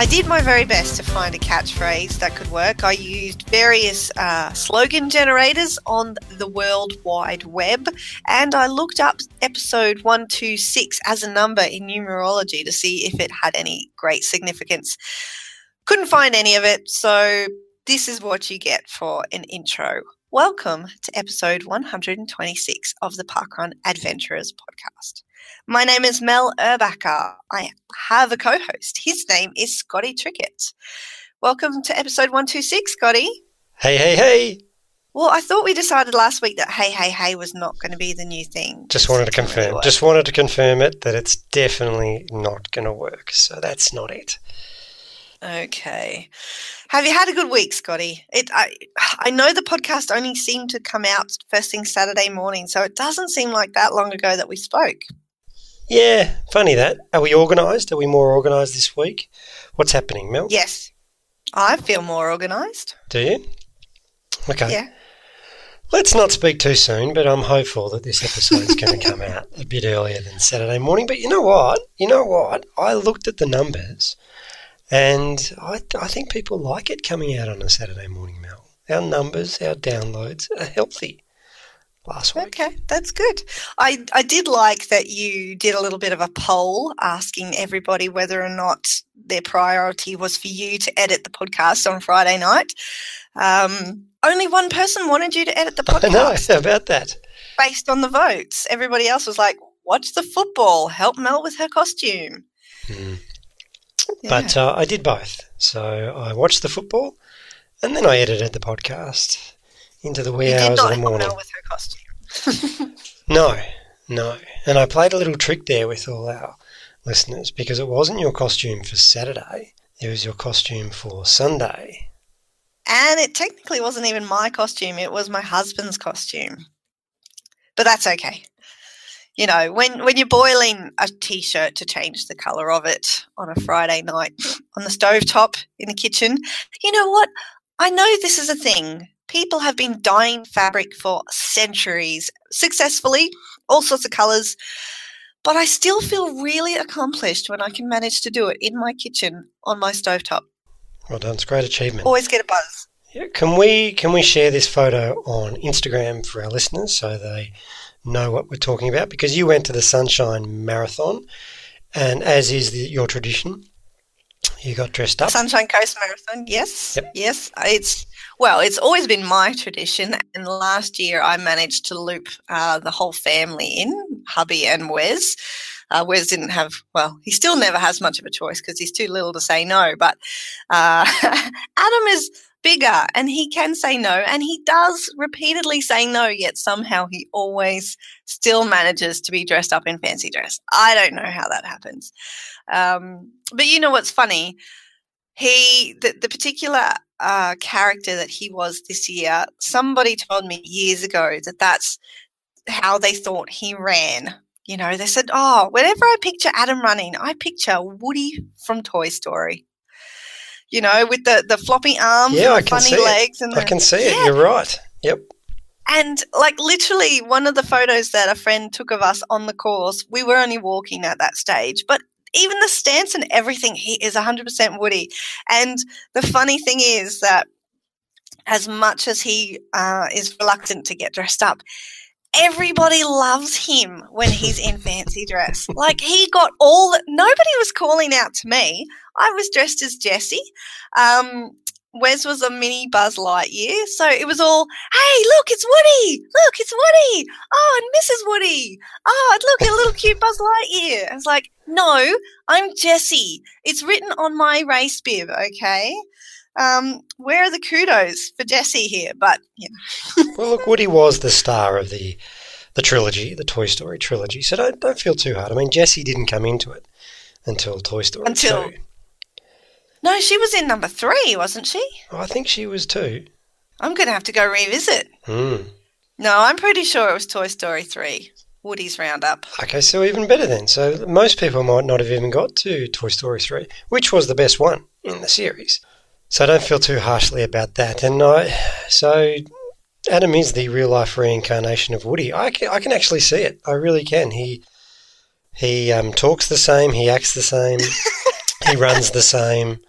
did my very best to find a catchphrase that could work. I used various slogan generators on the World Wide Web, and I looked up episode 126 as a number in numerology to see if it had any great significance. Couldn't find any of it, so this is what you get for an intro. Welcome to episode 126 of the Parkrun Adventurers podcast. My name is Mel Erbacher. I have a co-host. His name is Scotty Trickett. Welcome to episode 126, Scotty. Hey. Well, I thought we decided last week that hey was not going to be the new thing. Just wanted to confirm it, that it's definitely not going to work. So that's not it. Okay. Have you had a good week, Scotty? I know the podcast only seemed to come out first thing Saturday morning, so it doesn't seem like that long ago that we spoke. Yeah, funny that. Are we organised? Are we more organised this week? What's happening, Mel? Yes. I feel more organised. Do you? Okay. Yeah. Let's not speak too soon, but I'm hopeful that this episode is going to come out a bit earlier than Saturday morning. But you know what? I looked at the numbers and I think people like it coming out on a Saturday morning, Mel. Our numbers, our downloads are healthy. Last week. Okay, that's good. I did like that you did a little bit of a poll asking everybody whether or not their priority was for you to edit the podcast on Friday night. Only one person wanted you to edit the podcast. I know, how about that? Based on the votes. Everybody else was like, watch the football, help Mel with her costume. Yeah. Yeah. But I did both. So I watched the football and then I edited the podcast into the wee hours of the morning. Mel with her costume. No. And I played a little trick there with all our listeners because it wasn't your costume for Saturday. It was your costume for Sunday. And it technically wasn't even my costume. It was my husband's costume. But that's okay. You know, when you're boiling a T-shirt to change the colour of it on a Friday night on the stovetop in the kitchen, you know what? I know this is a thing. People have been dyeing fabric for centuries, successfully, all sorts of colours, but I still feel really accomplished when I can manage to do it in my kitchen on my stovetop. Well done, it's a great achievement. Always get a buzz. Yeah, can we share this photo on Instagram for our listeners so they know what we're talking about? Because you went to the Sunshine Marathon, and as is your tradition, you got dressed up. Sunshine Coast Marathon, yes. Yep. Yes. It's always been my tradition, and last year I managed to loop the whole family in, hubby and Wes. Wes didn't have, he still never has much of a choice because he's too little to say no, but Adam is bigger and he can say no, and he does repeatedly say no, yet somehow he always still manages to be dressed up in fancy dress. I don't know how that happens. But you know what's funny? The particular character that he was this year, somebody told me years ago that that's how they thought he ran. You know, they said, whenever I picture Adam running, I picture Woody from Toy Story. You know, with the floppy arms and the funny legs. I can see it. You're right. Yep. And like literally one of the photos that a friend took of us on the course, we were only walking at that stage, but even the stance and everything, he is 100% Woody. And the funny thing is that as much as he is reluctant to get dressed up, everybody loves him when he's in fancy dress. Like he got nobody was calling out to me. I was dressed as Jessie. Wes was a mini Buzz Lightyear. So it was all, hey, look, it's Woody. Look, it's Woody. Oh, and Mrs. Woody. Oh, look, a little cute Buzz Lightyear. I was like, no, I'm Jessie. It's written on my race bib, okay? Where are the kudos for Jessie here? But, you know. Well, look, Woody was the star of the trilogy, the Toy Story trilogy, so don't feel too hard. I mean, Jessie didn't come into it until Toy Story 2. No, she was in number 3, wasn't she? Oh, I think she was too. I'm going to have to go revisit. No, I'm pretty sure it was Toy Story 3, Woody's Roundup. Okay, so even better then. So most people might not have even got to Toy Story 3, which was the best one in the series. So don't feel too harshly about that. And so Adam is the real-life reincarnation of Woody. I can actually see it. I really can. He talks the same. He acts the same. He runs the same.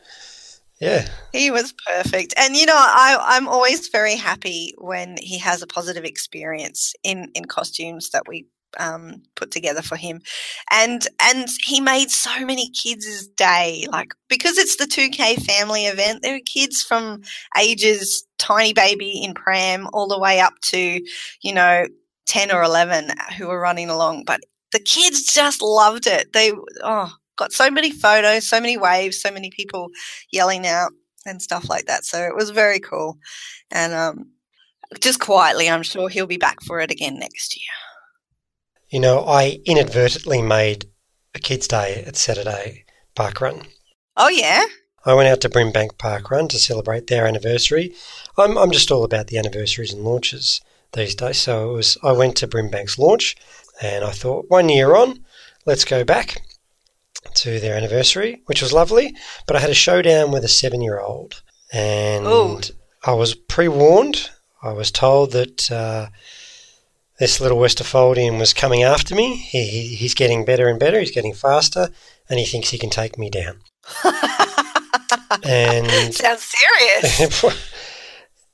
Yeah. He was perfect. And, I'm always very happy when he has a positive experience in costumes that we put together for him. And he made so many kids' day, like, because it's the 2K family event, there are kids from ages tiny baby in pram all the way up to, 10 or 11 who were running along. But the kids just loved it. They got so many photos, so many waves, so many people yelling out and stuff like that. So it was very cool. And just quietly, I'm sure he'll be back for it again next year. I inadvertently made a kids' day at Saturday parkrun. Oh, yeah? I went out to Brimbank Parkrun to celebrate their anniversary. I'm just all about the anniversaries and launches these days. So I went to Brimbank's launch and I thought, 1 year on, let's go back to their anniversary, which was lovely. But I had a showdown with a 7-year-old and I was pre-warned. I was told that this little Westerfoldian was coming after me. He's getting better and better. He's getting faster and he thinks he can take me down. And sounds serious.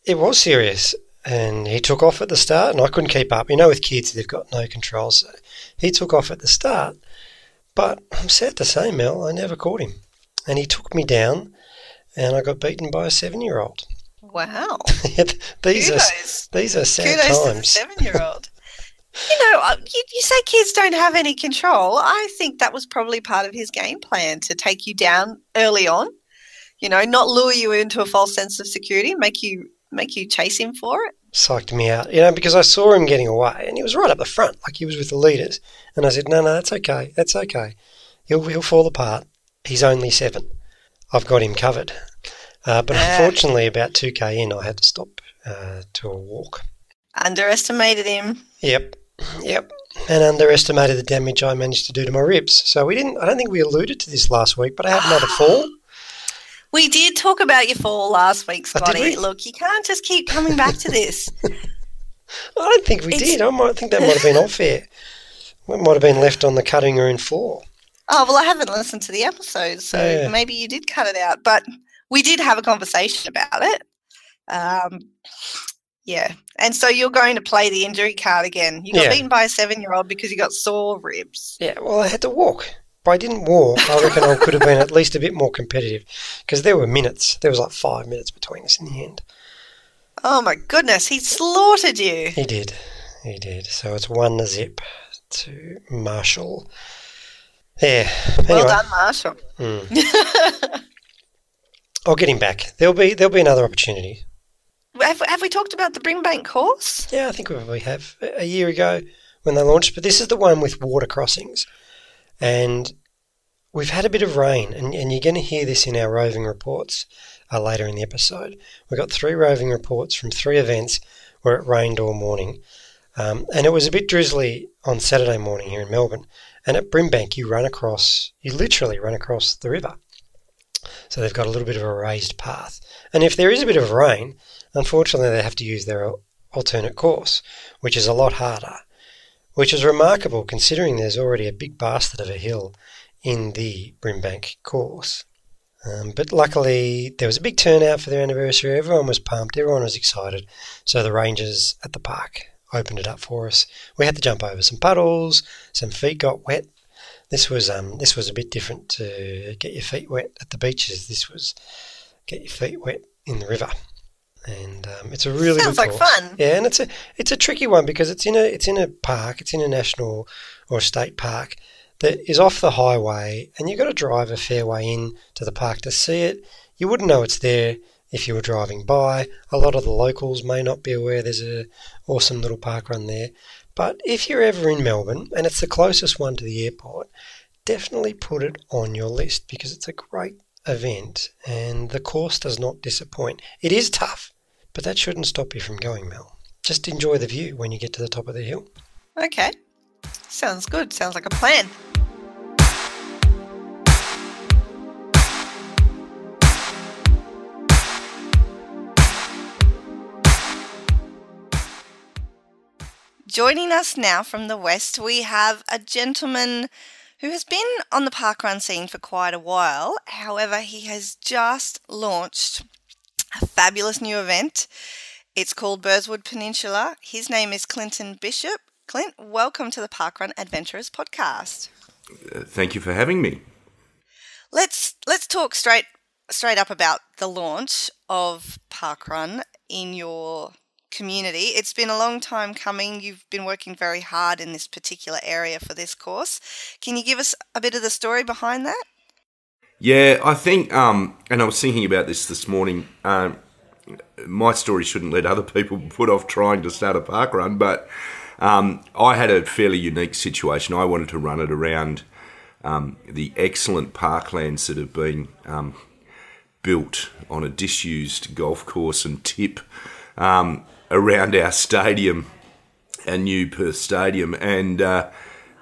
It was serious. And he took off at the start and I couldn't keep up. With kids, they've got no control. So he took off at the start. But I'm sad to say, Mel, I never caught him. And he took me down and I got beaten by a 7-year-old. Wow. These are sad Kudos times. To the 7-year-old. You say kids don't have any control. I think that was probably part of his game plan, to take you down early on, not lure you into a false sense of security, make you chase him for it. Psyched me out, because I saw him getting away and he was right up the front, like he was with the leaders. And I said, no, that's okay. That's okay. He'll fall apart. He's only 7. I've got him covered. But unfortunately, about 2K in, I had to stop to a walk. Underestimated him. Yep. And underestimated the damage I managed to do to my ribs. So I don't think we alluded to this last week, but I had another fall. We did talk about your fall last week, Scotty. Did we? Look, you can't just keep coming back to this. I don't think we did. I think that might have been off air. It might have been left on the cutting room floor. Oh, well, I haven't listened to the episode, so maybe you did cut it out. But we did have a conversation about it. Yeah. And so you're going to play the injury card again. You got beaten by a 7-year-old because you got sore ribs. Yeah, well, I had to walk. If I didn't walk, I reckon I could have been at least a bit more competitive because there were minutes. There was like 5 minutes between us in the end. Oh, my goodness. He slaughtered you. He did. So it's 1-0 to Marshall. Yeah. Anyway. Well done, Marshall. I'll get him back. There'll be another opportunity. Have we talked about the Brimbank course? Yeah, I think we probably have. A year ago when they launched. But this is the one with water crossings. And we've had a bit of rain. And you're going to hear this in our roving reports later in the episode. We've got 3 roving reports from 3 events where it rained all morning. And it was a bit drizzly on Saturday morning here in Melbourne. And at Brimbank, you literally run across the river. So they've got a little bit of a raised path. And if there is a bit of rain, unfortunately they have to use their alternate course, which is a lot harder, which is remarkable considering there's already a big bastard of a hill in the Brimbank course. But luckily there was a big turnout for their anniversary. Everyone was pumped, everyone was excited. So the rangers at the park opened it up for us. We had to jump over some puddles, some feet got wet. This was a bit different to get your feet wet at the beaches. This was get your feet wet in the river, and it's a really sounds good like course. fun. Yeah, and it's a tricky one because it's in a park. It's in a national or a state park that is off the highway, and you've got to drive a fair way in to the park to see it. You wouldn't know it's there if you were driving by. A lot of the locals may not be aware there's an awesome little park run there. But if you're ever in Melbourne, and it's the closest one to the airport, definitely put it on your list because it's a great event and the course does not disappoint. It is tough, but that shouldn't stop you from going, Mel. Just enjoy the view when you get to the top of the hill. Okay. Sounds good. Sounds like a plan. Joining us now from the West, we have a gentleman who has been on the parkrun scene for quite a while. However, he has just launched a fabulous new event. It's called Burswood Peninsula. His name is Clinton Bishop. Clint, welcome to the Parkrun Adventurers podcast. Thank you for having me. Let's talk straight up about the launch of Parkrun in your community. It's been a long time coming. You've been working very hard in this particular area for this course. Can you give us a bit of the story behind that? Yeah, I think, and I was thinking about this morning, my story shouldn't let other people put off trying to start a parkrun, but I had a fairly unique situation. I wanted to run it around the excellent parklands that have been built on a disused golf course and tip around our stadium, our new Perth stadium, and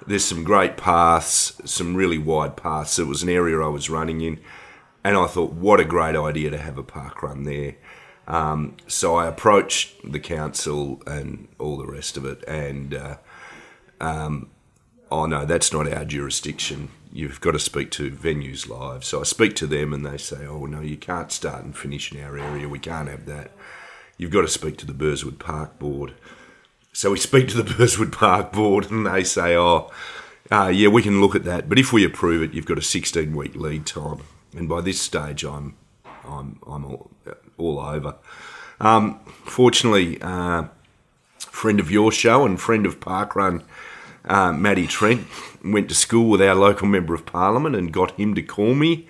there's some great paths, some really wide paths. It was an area I was running in, and I thought, what a great idea to have a parkrun there. So I approached the council and all the rest of it, and oh no, that's not our jurisdiction. You've got to speak to Venues Live. So I speak to them and they say, oh no, you can't start and finish in our area. We can't have that. You've got to speak to the Burswood Park Board. So we speak to the Burswood Park Board and they say, yeah, we can look at that. But if we approve it, you've got a 16-week lead time. And by this stage, I'm all over. Fortunately, friend of your show and friend of Parkrun, Matty Trent, went to school with our local Member of Parliament and got him to call me.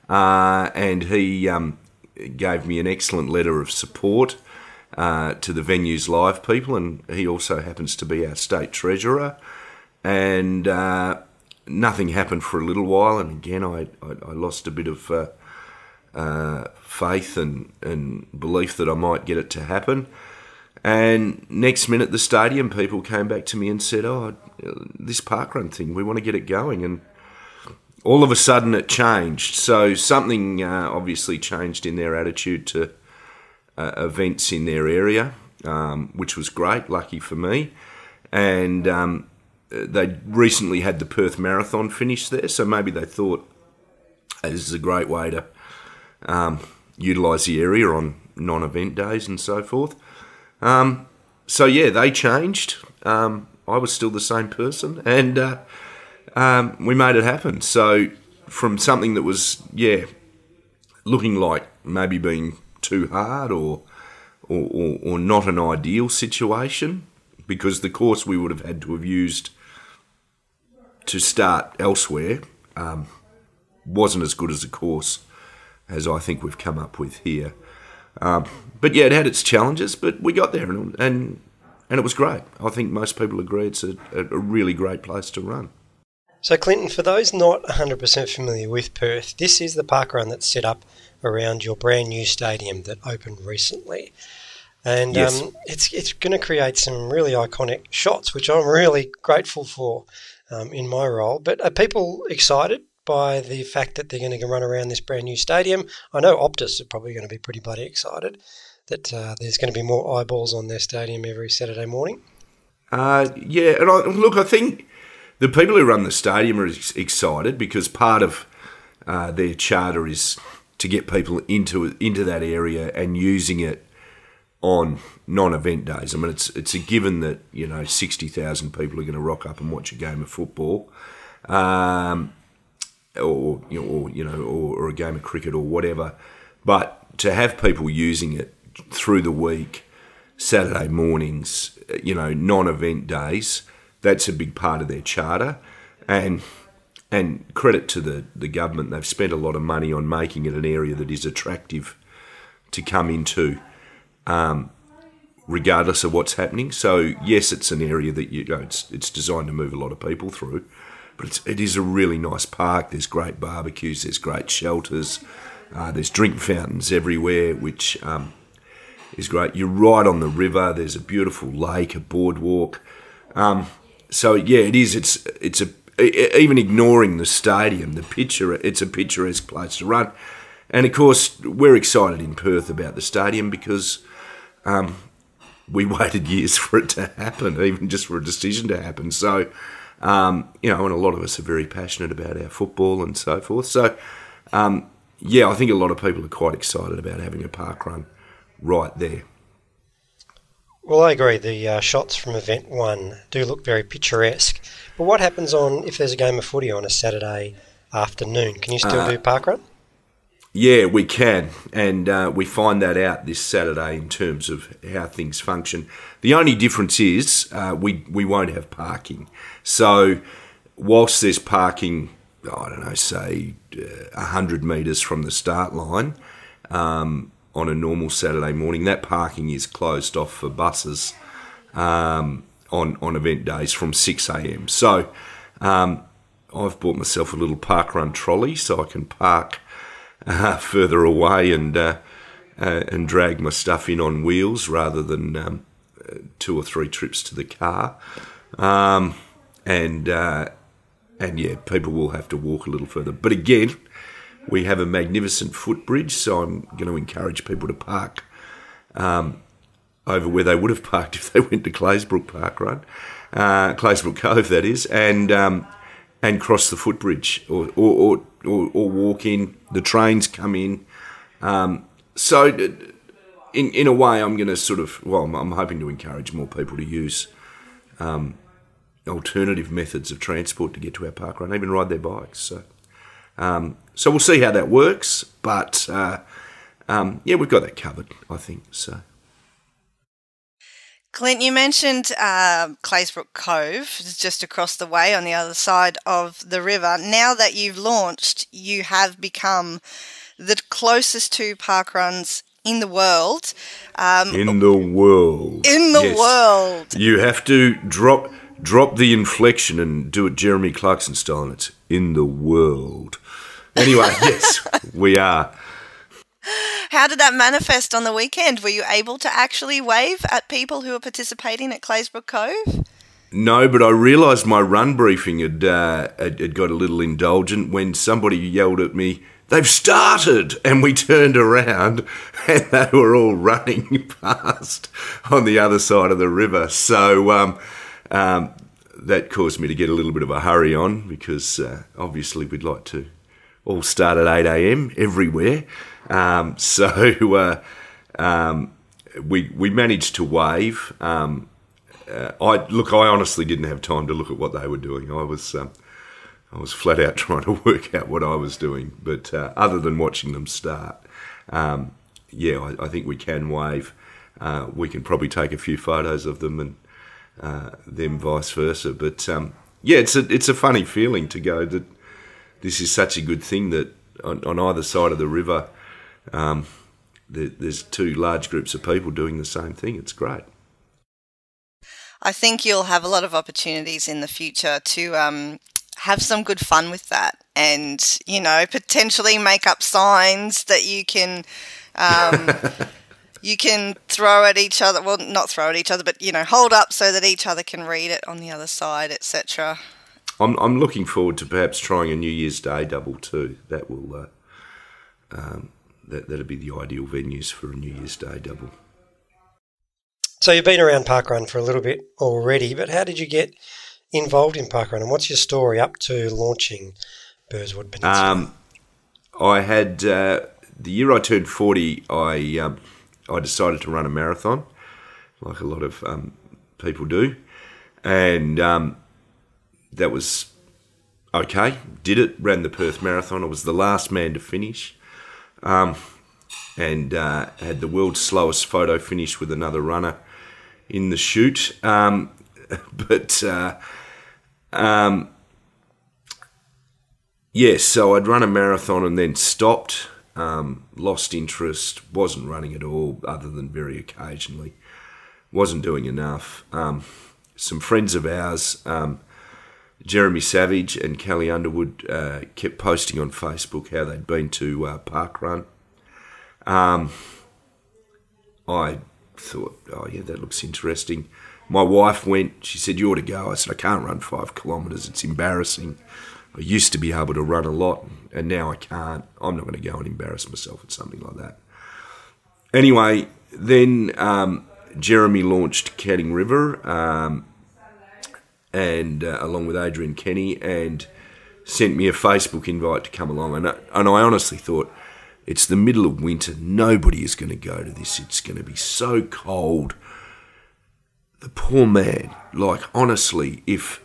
And he gave me an excellent letter of support to the Venues Live people, and he also happens to be our state treasurer. And nothing happened for a little while, and again I lost a bit of faith and belief that I might get it to happen. And next minute the stadium people came back to me and said, oh, this parkrun thing, we want to get it going. And all of a sudden it changed. So something obviously changed in their attitude to events in their area, which was great, lucky for me. And they recently had the Perth Marathon finish there, so maybe they thought this is a great way to utilise the area on non-event days and so forth. So yeah, they changed. I was still the same person, and we made it happen. So from something that was, looking like maybe being too hard or not an ideal situation, because the course we would have had to have used to start elsewhere wasn't as good as a course as I think we've come up with here. But yeah, it had its challenges, but we got there and it was great. I think most people agree it's a really great place to run. So Clinton, for those not 100% familiar with Perth, this is the parkrun that's set up around your brand new stadium that opened recently. And yes. It's going to create some really iconic shots, which I'm really grateful for in my role. But are people excited by the fact that they're going to run around this brand new stadium? I know Optus are probably going to be pretty bloody excited that there's going to be more eyeballs on their stadium every Saturday morning. Yeah, and I think the people who run the stadium are excited because part of their charter is to get people into that area and using it on non-event days. I mean, it's a given that 60,000 people are going to rock up and watch a game of football, or a game of cricket or whatever. But to have people using it through the week, Saturday mornings, non-event days, that's a big part of their charter. And credit to the government, they've spent a lot of money on making it an area that is attractive to come into, regardless of what's happening. So yes, it's an area that it's designed to move a lot of people through, but it is a really nice park. There's great barbecues, there's great shelters, there's drink fountains everywhere, which is great. You're right on the river. There's a beautiful lake, a boardwalk. So yeah, it is. It's even ignoring the stadium, it's a picturesque place to run. And of course, we're excited in Perth about the stadium because we waited years for it to happen, even just for a decision to happen. So And a lot of us are very passionate about our football and so forth. So, I think a lot of people are quite excited about having a parkrun right there. Well, I agree. The shots from Event 1 do look very picturesque. But what happens if there's a game of footy on a Saturday afternoon? Can you still do parkrun? Yeah, we can. And we find that out this Saturday in terms of how things function. The only difference is we won't have parking. So whilst there's parking, I don't know, say 100 metres from the start line, on a normal Saturday morning, that parking is closed off for buses on event days from 6 a.m. So I've bought myself a little parkrun trolley so I can park further away and drag my stuff in on wheels rather than 2 or 3 trips to the car. And people will have to walk a little further. But again, we have a magnificent footbridge, so I'm going to encourage people to park over where they would have parked if they went to Claysbrook Parkrun, Claysbrook Cove, that is, and cross the footbridge or walk in. The trains come in. So in a way, I'm going to I'm hoping to encourage more people to use alternative methods of transport to get to our parkrun, even ride their bikes. So we'll see how that works, but we've got that covered, I think. So, Clint, you mentioned Claysbrook Cove, is just across the way on the other side of the river. Now that you've launched, you have become the closest to parkruns in the world. In the world. In the world. You have to drop the inflection and do it Jeremy Clarkson style, and it's in the world. Anyway, yes, we are. How did that manifest on the weekend? Were you able to actually wave at people who were participating at Claysbrook Cove? No, but I realised my run briefing had got a little indulgent when somebody yelled at me, "They've started!" And we turned around and they were all running past on the other side of the river. So that caused me to get a little bit of a hurry on because obviously we'd like to all start at 8 a.m. everywhere. We managed to wave. I honestly didn't have time to look at what they were doing. I was flat out trying to work out what I was doing. But other than watching them start, I think we can wave. We can probably take a few photos of them and them vice versa. But it's a funny feeling to go that this is such a good thing that on either side of the river, there's 2 large groups of people doing the same thing. It's great. I think you'll have a lot of opportunities in the future to have some good fun with that and, potentially make up signs that you can you can throw at each other. Well, not throw at each other, but, hold up so that each other can read it on the other side, etc. I'm looking forward to perhaps trying a New Year's Day double too. That will that'll be the ideal venues for a New Year's Day double. So you've been around parkrun for a little bit already, but how did you get involved in parkrun, and what's your story up to launching Burswood Peninsula? I had the year I turned 40, I decided to run a marathon, like a lot of people do, and that was okay. Did it, ran the Perth Marathon. I was the last man to finish, and had the world's slowest photo finish with another runner in the chute. So I'd run a marathon and then stopped, lost interest, wasn't running at all other than very occasionally, wasn't doing enough. Some friends of ours, Jeremy Savage and Kelly Underwood, kept posting on Facebook how they'd been to parkrun. I thought, that looks interesting. My wife went, she said, "You ought to go." I said, "I can't run 5 kilometres, it's embarrassing. I used to be able to run a lot, and now I can't. I'm not going to go and embarrass myself at something like that." Anyway, then Jeremy launched Canning River, and along with Adrian Kenny, and sent me a Facebook invite to come along. And I honestly thought, it's the middle of winter. Nobody is going to go to this. It's going to be so cold. The poor man, like, honestly, if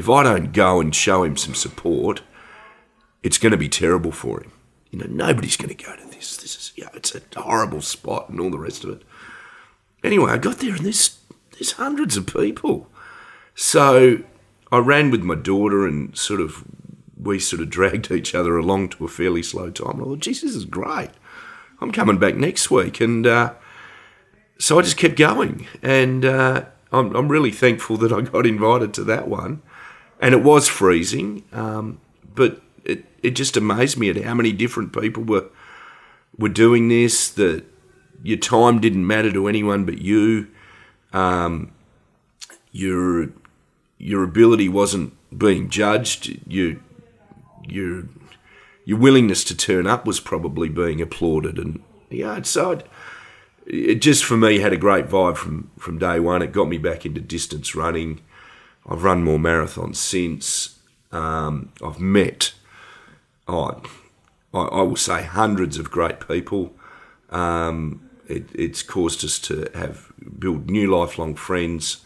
I don't go and show him some support, it's going to be terrible for him. You know, nobody's going to go to this. This is, it's a horrible spot and all the rest of it. Anyway, I got there and there's hundreds of people. So I ran with my daughter and we dragged each other along to a fairly slow time. I thought, geez, this is great. I'm coming back next week. And so I just kept going. And I'm really thankful that I got invited to that one. And it was freezing, but it just amazed me at how many different people were doing this, that your time didn't matter to anyone but you. Your ability wasn't being judged. Your willingness to turn up was probably being applauded. And it just, for me, had a great vibe from day one. It got me back into distance running. I've run more marathons since. I've met, I will say, hundreds of great people. It's caused us to build new lifelong friends,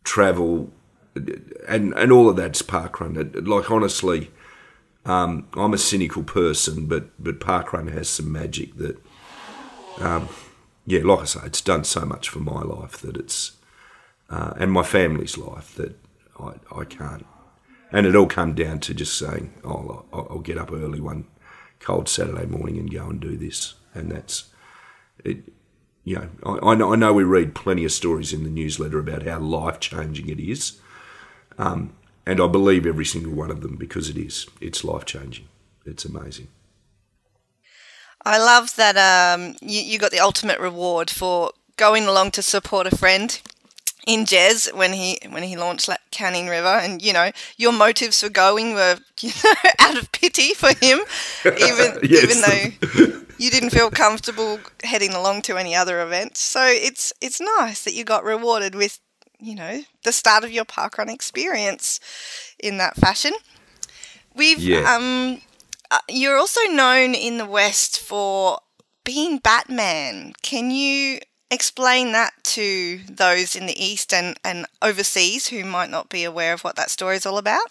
travel, and all of that's parkrun. Like, honestly, I'm a cynical person, but parkrun has some magic that, like I say, it's done so much for my life that it's, and my family's life, that I can't. And it all come down to just saying, I'll get up early one cold Saturday morning and go and do this. And that's it. I know we read plenty of stories in the newsletter about how life-changing it is. And I believe every single one of them, because it is. It's life-changing. It's amazing. I love that you got the ultimate reward for going along to support a friend in Jez when he launched Canning River, and your motives for going were out of pity for him, even though you didn't feel comfortable heading along to any other events. So it's nice that you got rewarded with the start of your parkrun experience in that fashion. You're also known in the West for being Batman. Can you explain that to those in the East and overseas who might not be aware of what that story is all about?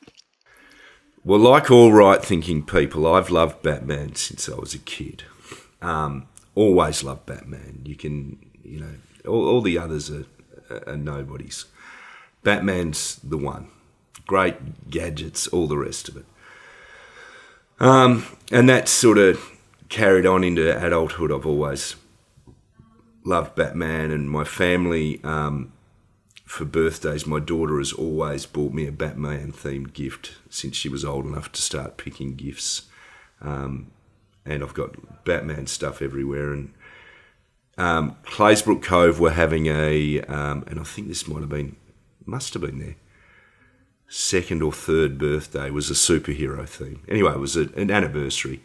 Well, like all right-thinking people, I've loved Batman since I was a kid. Always loved Batman. You can, all the others are nobodies. Batman's the one. Great gadgets, all the rest of it. And that sort of carried on into adulthood. I've always loved Batman, and my family, for birthdays, my daughter has always bought me a Batman-themed gift since she was old enough to start picking gifts. And I've got Batman stuff everywhere. And Claysbrook Cove were having and I think this must have been their second or third birthday, was a superhero theme. Anyway, it was an anniversary.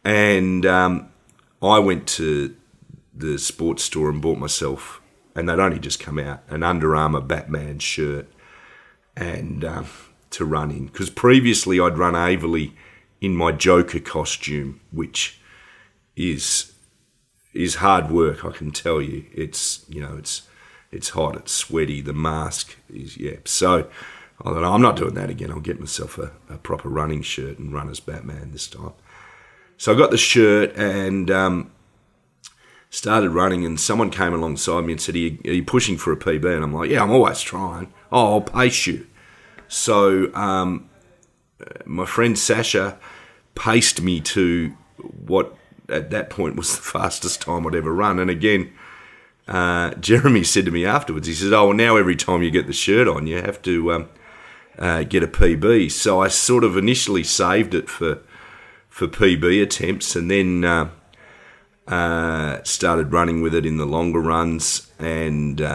And I went to the sports store and bought myself, and they'd only just come out, an Under Armour Batman shirt and to run in. Because previously I'd run Averley in my Joker costume, which is hard work, I can tell you. It's hot, it's sweaty, the mask is, So I thought, I'm not doing that again. I'll get myself a proper running shirt and run as Batman this time. So I got the shirt and started running, and someone came alongside me and said, are you pushing for a PB? And I'm like, yeah, I'm always trying. Oh, I'll pace you. So my friend Sasha paced me to what at that point was the fastest time I'd ever run. And again, Jeremy said to me afterwards, he said, oh, well, now every time you get the shirt on, you have to get a PB. So I sort of initially saved it for PB attempts, and then started running with it in the longer runs and in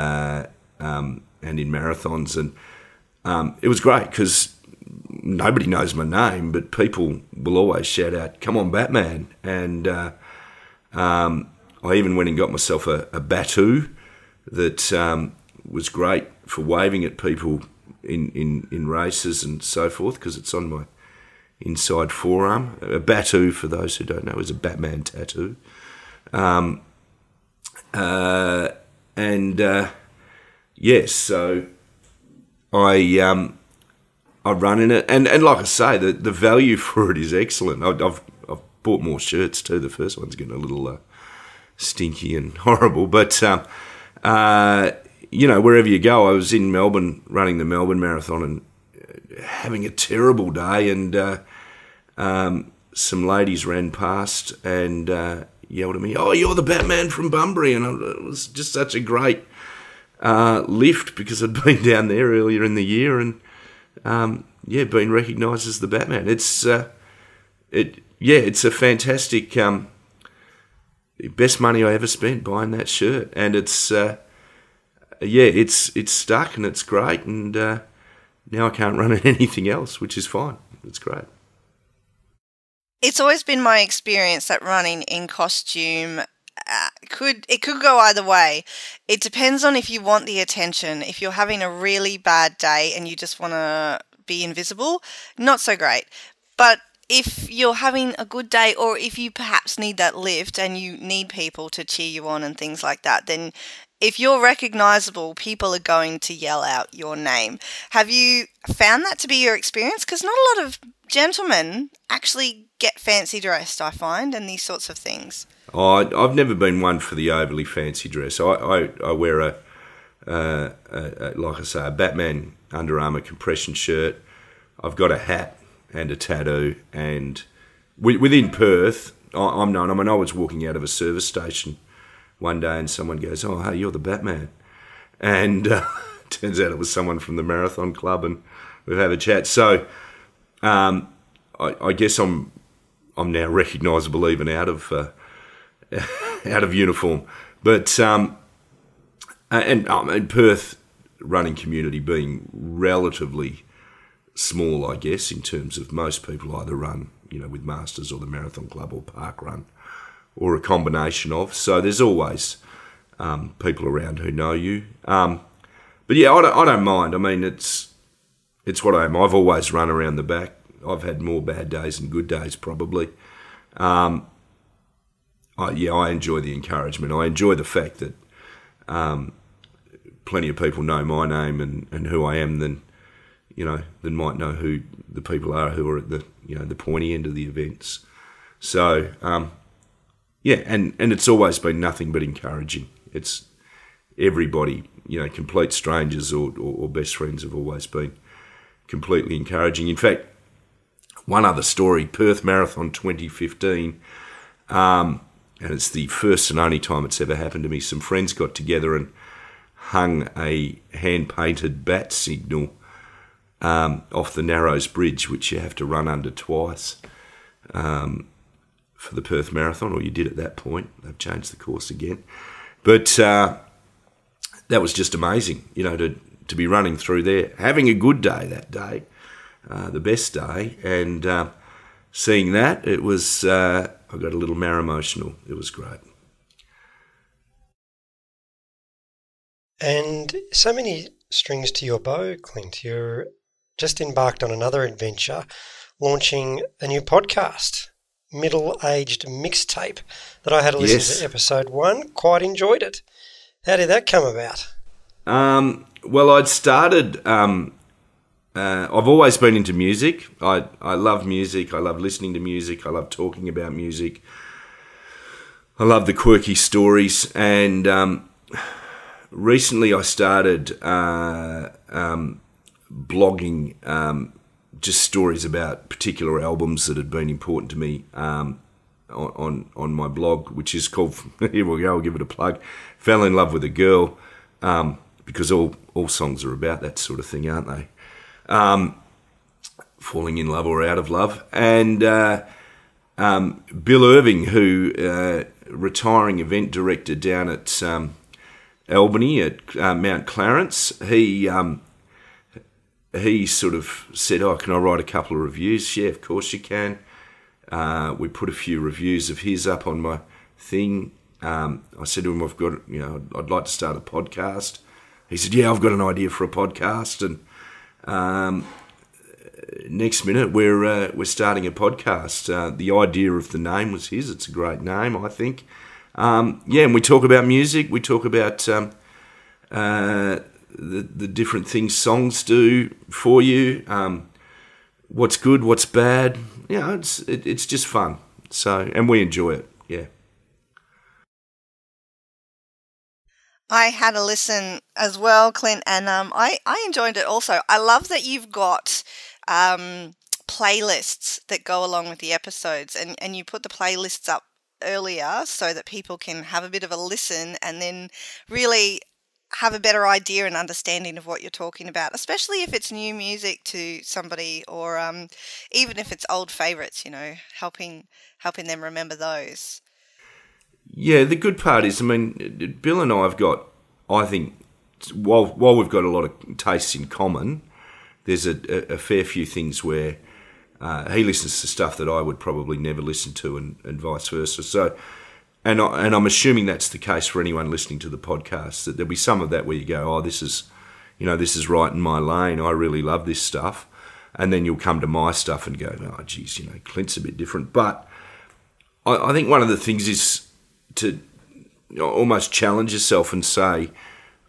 marathons. And it was great because nobody knows my name, but people will always shout out, come on, Batman. And I even went and got myself a Batu that was great for waving at people in races and so forth, because it's on my inside forearm. A Batu, for those who don't know, is a Batman tattoo. Yes, so I run in it, and like I say, the value for it is excellent. I've bought more shirts too. The first one's getting a little stinky and horrible, but wherever you go, I was in Melbourne running the Melbourne Marathon and having a terrible day, and some ladies ran past and yelled at me, "Oh, you're the Batman from Bunbury," and it was just such a great lift, because I'd been down there earlier in the year and been recognised as the Batman. It's a fantastic, best money I ever spent buying that shirt, and it's stuck and it's great, and now I can't run in anything else, which is fine. It's great. It's always been my experience that running in costume could go either way. It depends on if you want the attention. If you're having a really bad day and you just want to be invisible, not so great. But if you're having a good day, or if you perhaps need that lift and you need people to cheer you on and things like that, then if you're recognisable, people are going to yell out your name. Have you found that to be your experience? Because not a lot of gentlemen actually get fancy dressed, I find, and these sorts of things. I've never been one for the overly fancy dress. I wear like I say, a Batman Under Armour compression shirt. I've got a hat and a tattoo, and within Perth, I'm known. I mean, I was walking out of a service station one day and someone goes, "Oh, hey, you're the Batman." And turns out it was someone from the Marathon Club, and we've had a chat. So I guess I'm now recognisable even out of uniform. But and Perth running community being relatively small, I guess, in terms of most people either run, with Masters or the Marathon Club or parkrun, or a combination of. So there's always people around who know you. But yeah, I don't mind. I mean, it's what I am. I've always run around the back. I've had more bad days than good days, probably. I enjoy the encouragement. I enjoy the fact that plenty of people know my name and who I am than might know who the people are who are at the the pointy end of the events. So and it's always been nothing but encouraging. It's everybody, complete strangers or best friends have always been completely encouraging. In fact, one other story, Perth Marathon 2015, and it's the first and only time it's ever happened to me. Some friends got together and hung a hand-painted bat signal off the Narrows Bridge, which you have to run under twice for the Perth Marathon, or you did at that point. They've changed the course again. But that was just amazing, to be running through there, having a good day that day, the best day, and seeing that, it was, I got a little emotional. It was great. And so many strings to your bow, Clint. You're just embarked on another adventure, launching a new podcast, Middle-Aged Mixtape, that I had to listen to episode 1. Quite enjoyed it. How did that come about? Well, I'd started... I've always been into music. I love music. I love listening to music. I love talking about music. I love the quirky stories. And recently I started blogging just stories about particular albums that had been important to me on my blog, which is called, here we go, I'll give it a plug, Fell in Love with a Girl, because all songs are about that sort of thing, aren't they? Falling in love or out of love. And Bill Irving, who retiring event director down at Albany at Mount Clarence, he sort of said, "Oh, can I write a couple of reviews?" Yeah, of course you can. We put a few reviews of his up on my thing. I said to him, I'd like to start a podcast. He said, "Yeah, I've got an idea for a podcast." And Next minute, we're starting a podcast. The idea of the name was his. It's a great name, I think. And we talk about music. We talk about the different things songs do for you. What's good, what's bad. It's just fun. So, and we enjoy it. Yeah. I had a listen as well, Clint, and I enjoyed it also. I love that you've got playlists that go along with the episodes, and you put the playlists up earlier so that people can have a bit of a listen and then really have a better idea and understanding of what you're talking about, especially if it's new music to somebody, or even if it's old favourites, helping them remember those. Yeah, the good part is, Bill and I have got, I think, while we've got a lot of tastes in common, there's a fair few things where he listens to stuff that I would probably never listen to, and vice versa. So, and I'm assuming that's the case for anyone listening to the podcast, that there'll be some of that where you go, oh, this is right in my lane. I really love this stuff. And then you'll come to my stuff and go, oh, geez, Clint's a bit different. But I think one of the things is to almost challenge yourself and say,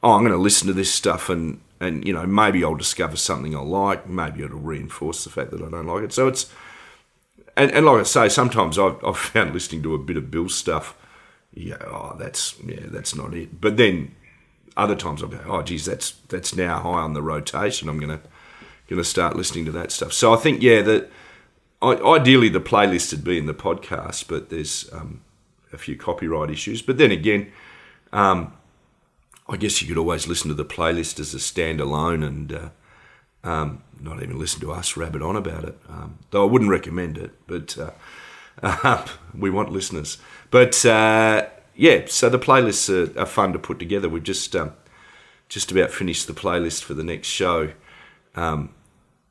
oh, I'm going to listen to this stuff and maybe I'll discover something I like. Maybe it'll reinforce the fact that I don't like it. So it's, and like I say, sometimes I've found listening to a bit of Bill's stuff, that's not it. But then other times I'll go, oh, geez, that's now high on the rotation. I'm going to start listening to that stuff. So I think, that ideally the playlist would be in the podcast, but there's a few copyright issues. But then again, I guess you could always listen to the playlist as a standalone and not even listen to us rabbit on about it. Though I wouldn't recommend it, but we want listeners. But so the playlists are fun to put together. We've just about finished the playlist for the next show,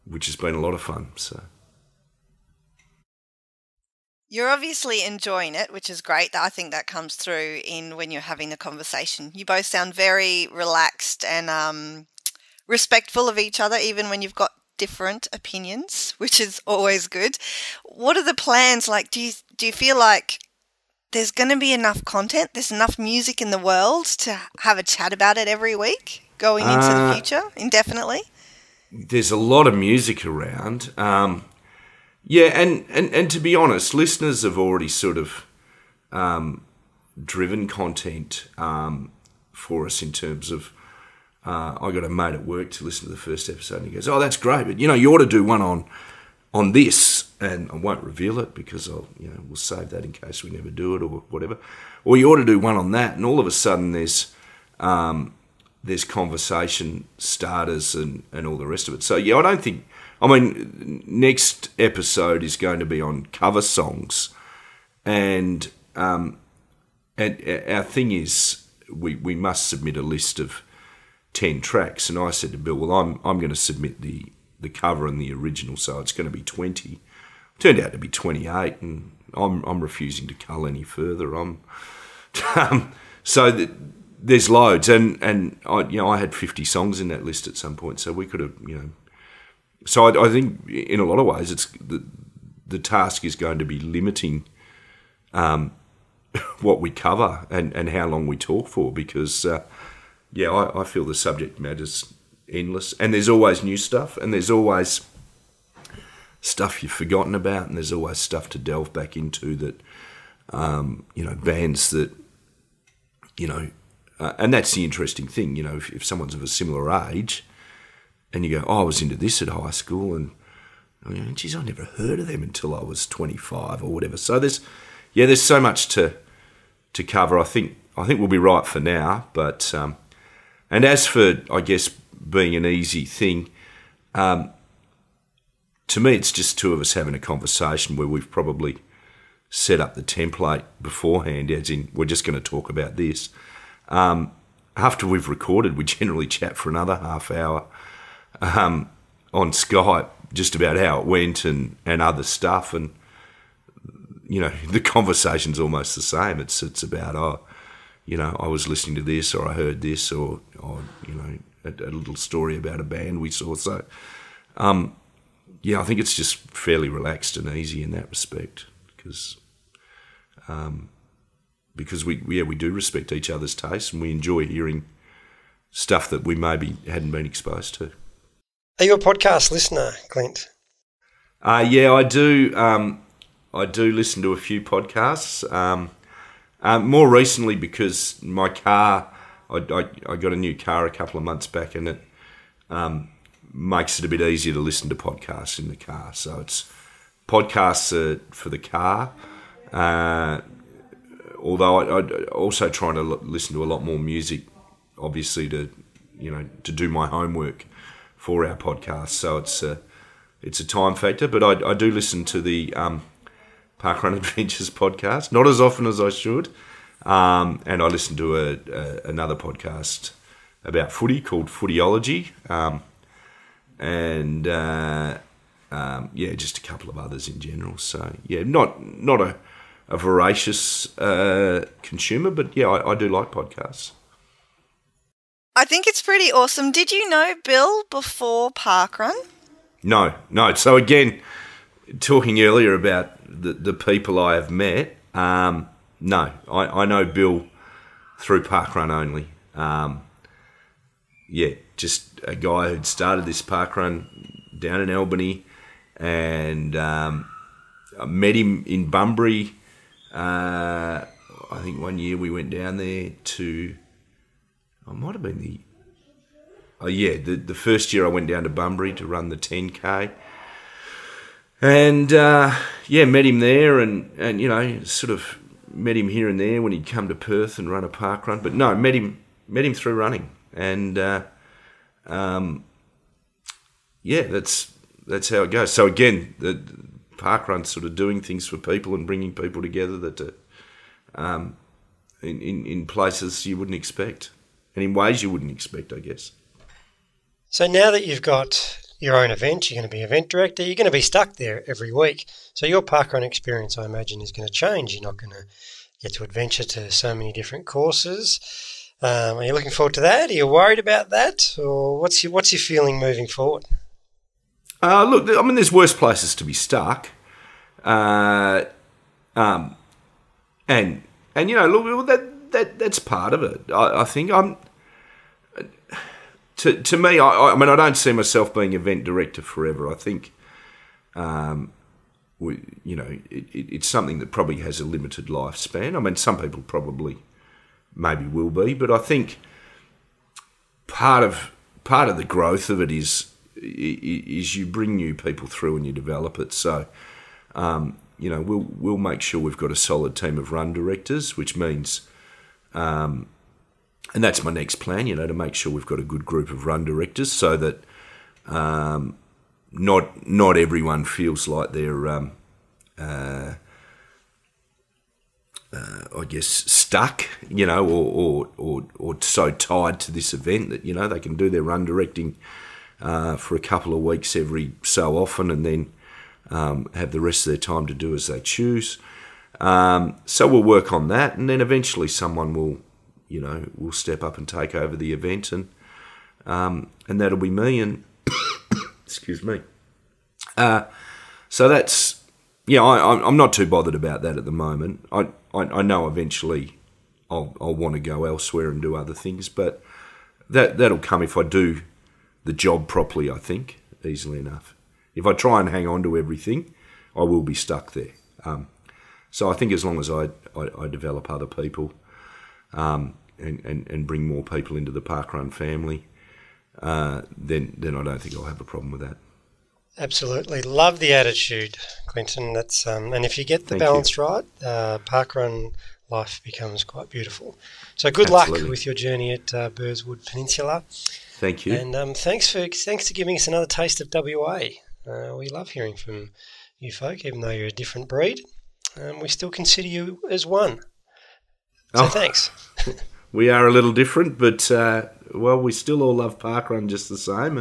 which has been a lot of fun. So. You're obviously enjoying it, which is great. I think that comes through in when you're having a conversation. You both sound very relaxed and respectful of each other, even when you've got different opinions, which is always good. What are the plans like? Do you feel like there's going to be enough content, there's enough music in the world to have a chat about it every week going into the future, indefinitely? There's a lot of music around. And to be honest, listeners have already sort of driven content for us in terms of, I got a mate at work to listen to the first episode and he goes, oh, that's great, but you ought to do one on this, and I won't reveal it because we'll save that in case we never do it or whatever. Or you ought to do one on that, and all of a sudden there's conversation starters and all the rest of it. So I don't think, next episode is going to be on cover songs, and our thing is we must submit a list of 10 tracks. And I said to Bill, well, I'm going to submit the cover and the original, so it's going to be 20. Turned out to be 28, and I'm refusing to cull any further. There's loads, and I had 50 songs in that list at some point, so we could have So I think in a lot of ways it's the task is going to be limiting what we cover and how long we talk for, because I feel the subject matter's endless, and there's always new stuff, and there's always stuff you've forgotten about, and there's always stuff to delve back into that bands that and that's the interesting thing, if someone's of a similar age and you go, oh, I was into this at high school, and geez, I never heard of them until I was 25 or whatever. So there's so much to cover. I think we'll be right for now. But and as for, I guess, being an easy thing, to me it's just two of us having a conversation where we've probably set up the template beforehand, as in we're just going to talk about this. After we've recorded, we generally chat for another half hour on Skype just about how it went and other stuff, and the conversation's almost the same. It's about I was listening to this, or I heard this, or a little story about a band we saw. So, I think it's just fairly relaxed and easy in that respect because we do respect each other's tastes and we enjoy hearing stuff that we maybe hadn't been exposed to. Are you a podcast listener, Clint? Yeah, I do. I do listen to a few podcasts. More recently, because my car, I got a new car a couple of months back, and it makes it a bit easier to listen to podcasts in the car. So it's podcasts for the car. Although I also trying to listen to a lot more music, obviously to do my homework for our podcast. So it's a time factor, but I do listen to the Parkrun Adventures podcast, not as often as I should, and I listen to another podcast about footy called Footyology, and just a couple of others in general. So yeah, not a voracious consumer, but yeah, I do like podcasts. I think it's pretty awesome. Did you know Bill before Parkrun? No. So again, talking earlier about the people I have met, no, I know Bill through Parkrun only. Just a guy who'd started this parkrun down in Albany, and I met him in Bunbury. I think one year we went down there to, it might have been the first year I went down to Bunbury to run the 10K. And, met him there and sort of met him here and there when he'd come to Perth and run a parkrun. But no, met him through running. And, that's how it goes. So again, the parkrun's sort of doing things for people and bringing people together that in places you wouldn't expect and in ways you wouldn't expect, I guess. So now that you've got your own event, you're going to be event director, you're going to be stuck there every week. So your parkrun experience, I imagine, is going to change. You're not going to get to adventure to so many different courses. Are you looking forward to that? Are you worried about that? Or what's your feeling moving forward? Look, I mean, there's worse places to be stuck. And look, that's part of it. I think To me, I mean, I don't see myself being event director forever. I think, it's something that probably has a limited lifespan. I mean, some people probably maybe will be, but I think part of the growth of it is you bring new people through and you develop it. So, we'll make sure we've got a solid team of run directors, which means. And that's my next plan, to make sure we've got a good group of run directors so that not everyone feels like they're, stuck, or so tied to this event that, they can do their run directing for a couple of weeks every so often and then have the rest of their time to do as they choose. So we'll work on that, and then eventually someone will step up and take over the event, and that'll be me. And excuse me. So that's I'm not too bothered about that at the moment. I know eventually I'll want to go elsewhere and do other things, but that'll come if I do the job properly. I think easily enough. If I try and hang on to everything, I will be stuck there. So I think as long as I develop other people. And bring more people into the parkrun family, then I don't think I'll have a problem with that. Absolutely. Love the attitude, Clinton. That's and if you get the balance right, parkrun life becomes quite beautiful. So good luck with your journey at Burswood Peninsula. Thank you. And thanks for giving us another taste of WA. We love hearing from you folk, even though you're a different breed. We still consider you as one. So thanks. We are a little different, but, we still all love parkrun just the same,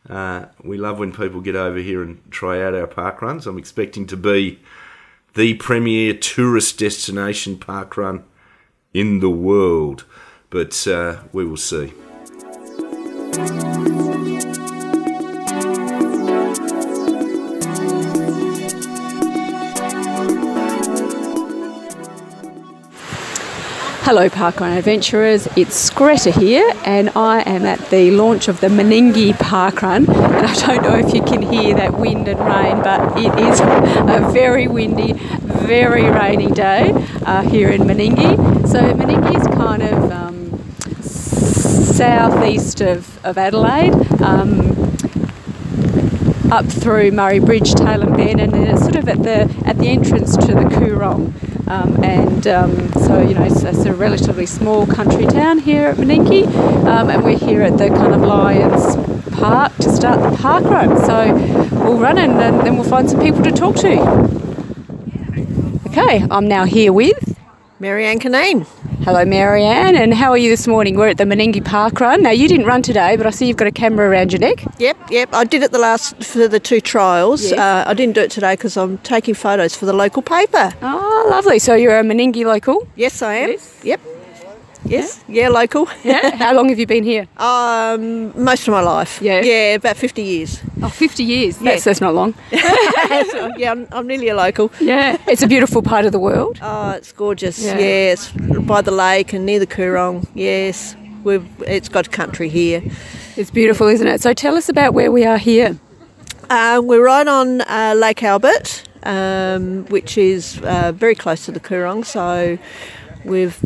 and we love when people get over here and try out our parkruns. I'm expecting to be the premier tourist destination parkrun in the world, but we will see. Hello Parkrun adventurers, it's Greta here and I am at the launch of the Meningie parkrun, and I don't know if you can hear that wind and rain, but it is a very windy, very rainy day here in Meningie. So Meningie is kind of southeast of Adelaide, up through Murray Bridge, Tailem Bend, and then it's sort of at the entrance to the Coorong. So, you know, it's a relatively small country town here at Meningie, and we're here at the kind of Lions Park to start the parkrun. So we'll run in and then we'll find some people to talk to. Okay, I'm now here with Marianne Canane. Hello Marianne, and how are you this morning? We're at the Meningie parkrun. Now you didn't run today, but I see you've got a camera around your neck. Yep. I did it for the 2 trials. Yes. I didn't do it today because I'm taking photos for the local paper. Oh, lovely. So you're a Meningie local? Yes, I am. Yes. Yep. Yes. Yeah, local. Yeah. How long have you been here? Most of my life. Yeah. Yeah, about 50 years. Oh, 50 years. Yeah. That's not long. Yeah, I'm nearly a local. Yeah. It's a beautiful part of the world. Oh, it's gorgeous. Yeah. Yeah, it's by the lake and near the Coorong. Yes, it's got country here. It's beautiful, isn't it? So tell us about where we are here. We're right on Lake Albert, which is very close to the Coorong. So we've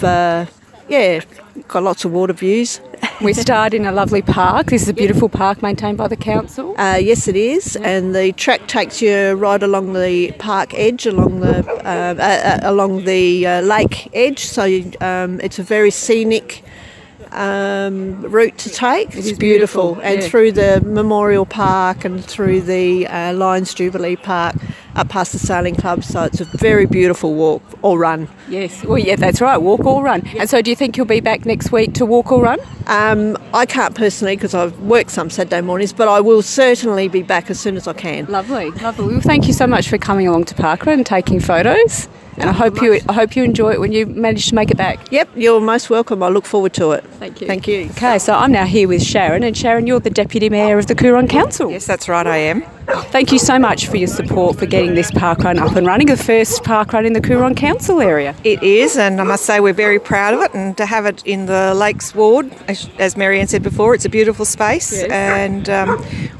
got lots of water views. We start in a lovely park. This is a beautiful park maintained by the council. Yes, it is, and the track takes you right along the park edge, along the lake edge. So it's a very scenic route to take. It's beautiful, and through the Memorial Park and through the Lions Jubilee Park, up past the Sailing Club. So it's a very beautiful walk or run. Yes, well, yeah, that's right, walk or run. Yep. And so do you think you'll be back next week to walk or run? I can't personally because I work some Saturday mornings, but I will certainly be back as soon as I can. Lovely. Well, thank you so much for coming along to parkrun and taking photos. And I hope you enjoy it when you manage to make it back. Yep, you're most welcome. I look forward to it. Thank you. Thank you. Okay, so I'm now here with Sharon, and Sharon, you're the Deputy Mayor of the Coorong Council. Yes, that's right, I am. Thank you so much for your support for getting this parkrun up and running, the first parkrun in the Coorong Council area. It is, and I must say we're very proud of it, and to have it in the Lakes Ward, as Marianne said before, it's a beautiful space. Yes. And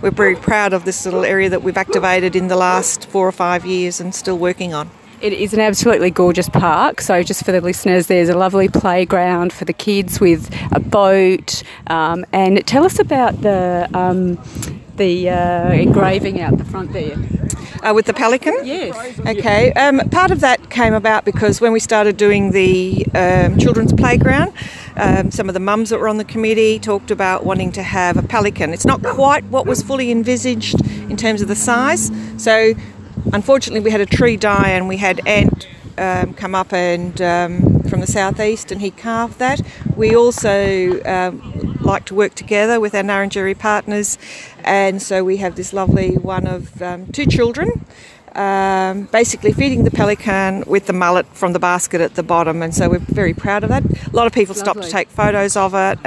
we're very proud of this little area that we've activated in the last 4 or 5 years and still working on. It is an absolutely gorgeous park. So just for the listeners, there's a lovely playground for the kids with a boat. And tell us about the engraving out the front there. With the pelican? Yes. Okay. Part of that came about because when we started doing the children's playground, some of the mums that were on the committee talked about wanting to have a pelican. It's not quite what was fully envisaged in terms of the size. So unfortunately, we had a tree die, and we had Ant come up and from the southeast, and he carved that. We also like to work together with our Meningie partners, and so we have this lovely one of 2 children basically feeding the pelican with the mullet from the basket at the bottom, and so we're very proud of that. A lot of people stop to take photos of it.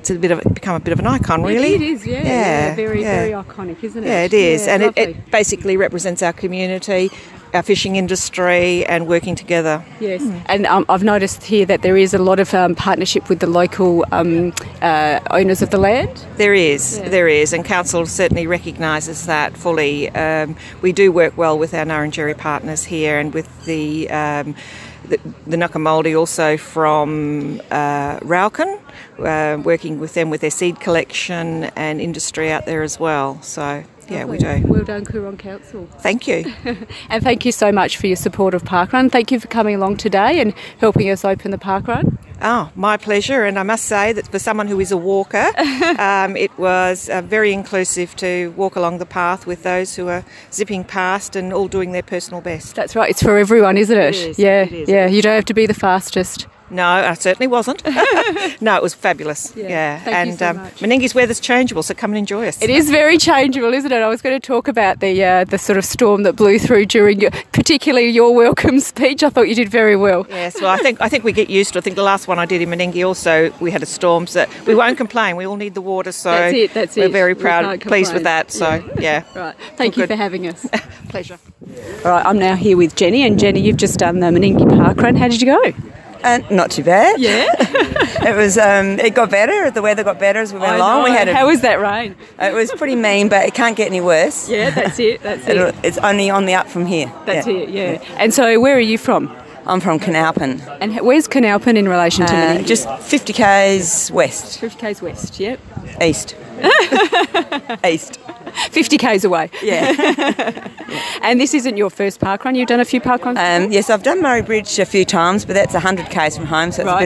It's become a bit of an icon, really. It is, yeah. Very iconic, isn't it? Yeah, it is, and lovely. it basically represents our community, our fishing industry, and working together. Yes, and I've noticed here that there is a lot of partnership with the local owners of the land. There is, and council certainly recognises that fully. We do work well with our Meningie partners here, and with the Nuckamuldi also from Rauken, working with them with their seed collection and industry out there as well. So yeah, we do. Well done, Coorong Council. Thank you. And thank you so much for your support of parkrun. Thank you for coming along today and helping us open the parkrun. Oh, my pleasure. And I must say that for someone who is a walker, it was very inclusive to walk along the path with those who are zipping past and all doing their personal best. That's right. It's for everyone, isn't it? It is. Yeah, it is. yeah. You don't have to be the fastest. No, I certainly wasn't. No, it was fabulous. Yeah. Thank you so much. Meningie's weather's changeable, so come and enjoy us. It is very changeable, isn't it? I was going to talk about the sort of storm that blew through during particularly your welcome speech. I thought you did very well. Yes, well, I think we get used to it. I think the last one I did in Meningie also, we had a storm, so we won't complain. We all need the water, so that's we're it. very proud, pleased with that. So, yeah. Right. Thank you for having us. Pleasure. All right, I'm now here with Jenny, and Jenny, you've just done the Meningie parkrun. How did you go? Not too bad. Yeah. It was. It got better. The weather got better as we went along. How was that rain? It was pretty mean, but it can't get any worse. Yeah, that's it. It's only on the up from here. That's it. Yeah. And so, where are you from? I'm from Canalpin. And where's Canalpin in relation to Meningie? Just 50 k's west. 50 k's west. Yep. East. East. 50 k's away. Yeah. And this isn't your first parkrun. You've done a few parkruns. Yes, I've done Murray Bridge a few times, but that's 100 k's from home, so it's a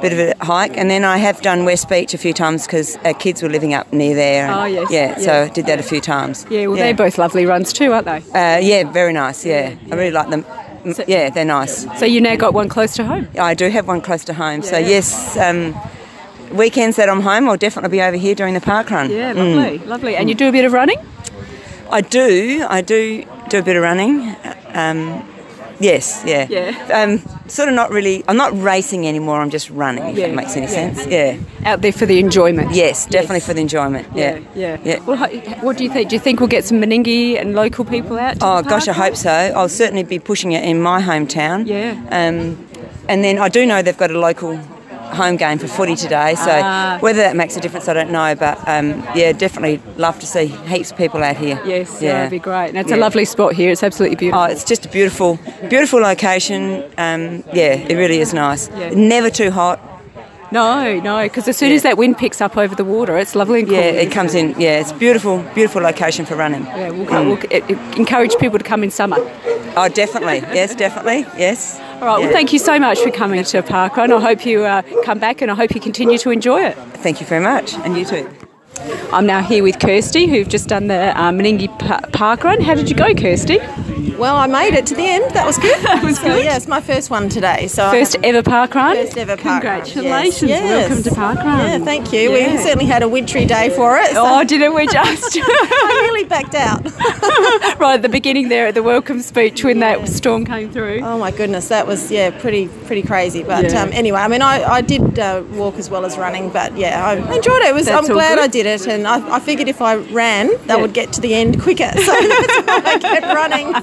bit of a hike. And then I have done West Beach a few times because our kids were living up near there. Oh yes. Yeah, so I did that a few times. Yeah, well, they're both lovely runs too, aren't they? Yeah, very nice. Yeah, I really like them. So, yeah, they're nice. So you now got one close to home? I do have one close to home. Yeah. So yes, weekends that I'm home, I'll definitely be over here doing the parkrun. Yeah, lovely. And you do a bit of running? I do a bit of running. Yes, yeah. Yeah. Sort of not really. I'm not racing anymore. I'm just running. If that makes any sense. Yeah. Out there for the enjoyment. Yes, definitely for the enjoyment. Yeah. Well, what do you think? Do you think we'll get some Meningie and local people out? Oh gosh, I hope so. I'll certainly be pushing it in my hometown. Yeah. And then I do know they've got a local home game for footy today, so whether that makes a difference I don't know, but definitely love to see heaps of people out here. Yes, that'd be great. And it's a lovely spot here. It's absolutely beautiful. Oh, it's just a beautiful location. It really is nice. Never too hot. No, because as soon as that wind picks up over the water, it's lovely and cool. Yeah, it comes in. Yeah, it's beautiful location for running. Yeah, we'll encourage people to come in summer. Oh, definitely. Yes, definitely. Yes. All right, well, thank you so much for coming to parkrun. I hope you come back and I hope you continue to enjoy it. Thank you very much, and you too. I'm now here with Kirsty, who've just done the Meningie parkrun. How did you go, Kirsty? Well, I made it to the end. That was good. That was good. Yeah, it's my first one today. So First ever parkrun? First ever parkrun. Congratulations. Yes. Welcome to parkrun. Yeah, thank you. Yeah. We certainly had a wintry day for it. So. Oh, didn't we just? I nearly backed out. Right at the beginning there at the welcome speech when that storm came through. Oh my goodness, that was pretty crazy. But anyway, I mean, I did walk as well as running, but I enjoyed it. I'm glad I did it, and I figured if I ran, that would get to the end quicker. So that's why I kept running.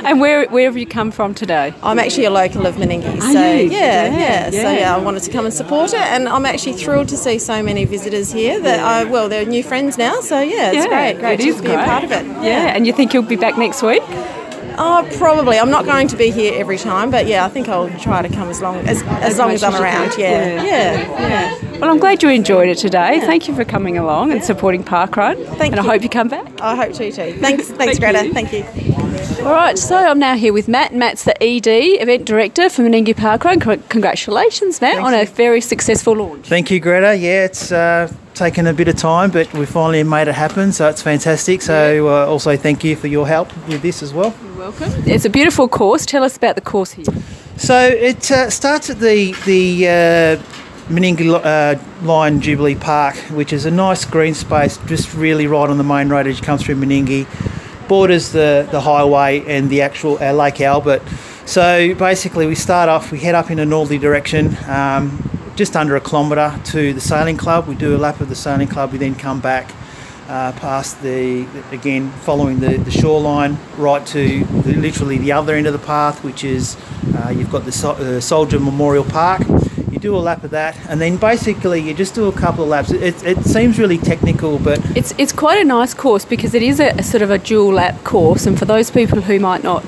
And where have you come from today? I'm actually a local of Meningie. So I wanted to come and support it, and I'm actually thrilled to see so many visitors here that they're new friends now. So it's great to be a part of it. Yeah, and you think you'll be back next week? Oh, probably. I'm not going to be here every time, but I think I'll try to come as long as I'm around. Yeah. Well, I'm glad you enjoyed it today. Yeah. Thank you for coming along and supporting parkrun. Thank you. And I hope you come back. I hope to too. Thanks, Greta. You. Thank you. All right, so I'm now here with Matt. Matt's the ED, Event Director for Meningie Parkrun. Congratulations, Matt, on a very successful launch. Thank you, Greta. Yeah, it's taken a bit of time, but we finally made it happen, so it's fantastic. So also thank you for your help with this as well. You're welcome. It's a beautiful course. Tell us about the course here. So it starts at the Meningie Line Jubilee Park, which is a nice green space just really right on the main road as you come through Meningie. Borders the highway and the actual Lake Albert. So basically we start off, we head up in a northerly direction, just under a kilometre to the sailing club. We do a lap of the sailing club, we then come back past again following the shoreline right to literally the other end of the path, which is you've got the Soldier Memorial Park. You do a lap of that, and then basically you just do a couple of laps. It seems really technical, but it's quite a nice course because it is a sort of a dual lap course, and for those people who might not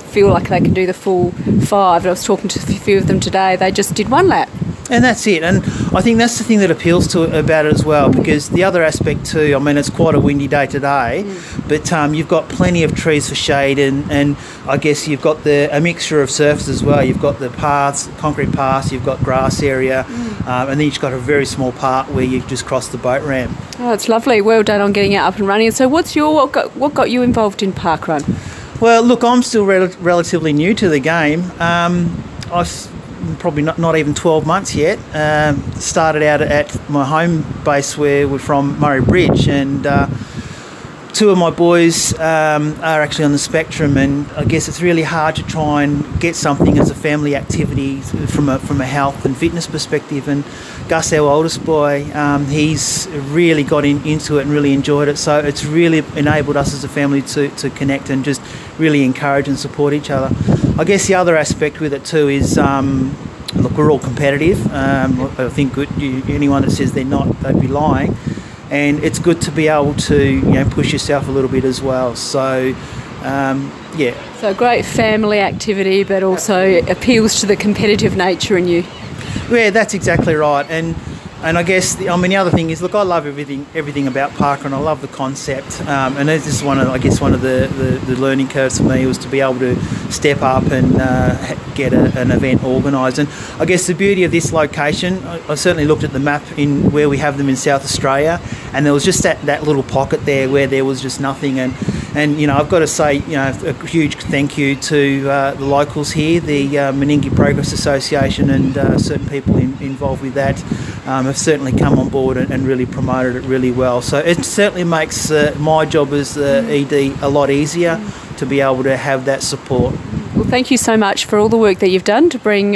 feel like they can do the full 5, I was talking to a few of them today, they just did 1 lap. And that's it, and I think that's the thing that appeals to about it as well, because the other aspect too, I mean, it's quite a windy day today, but you've got plenty of trees for shade, and I guess you've got a mixture of surface as well. You've got the paths, concrete paths, you've got grass area, and then you've got a very small part where you just cross the boat ramp. Oh, it's lovely. Well done on getting it up and running. So what got you involved in parkrun? Well, look, I'm still relatively new to the game. I've probably not even 12 months yet. Started out at my home base where we're from, Murray Bridge, and two of my boys are actually on the spectrum, and I guess it's really hard to try and get something as a family activity from a health and fitness perspective. And Gus, our oldest boy, he's really got into it and really enjoyed it. So it's really enabled us as a family to connect and just really encourage and support each other. I guess the other aspect with it too is, look, we're all competitive. I think anyone that says they're not, they'd be lying. And it's good to be able to, push yourself a little bit as well. So, yeah. So a great family activity, but also appeals to the competitive nature in you. Yeah, that's exactly right. And I guess the other thing is, look, I love everything about parkrun. I love the concept, and this is one of the learning curves for me was to be able to step up and get an event organised. And I guess the beauty of this location, I certainly looked at the map in where we have them in South Australia, and there was just that little pocket there where there was just nothing. And I've got to say, a huge thank you to the locals here, the Meningie Progress Association, and certain people involved with that. Have certainly come on board and really promoted it really well. So it certainly makes my job as the ED a lot easier to be able to have that support. Well, thank you so much for all the work that you've done to bring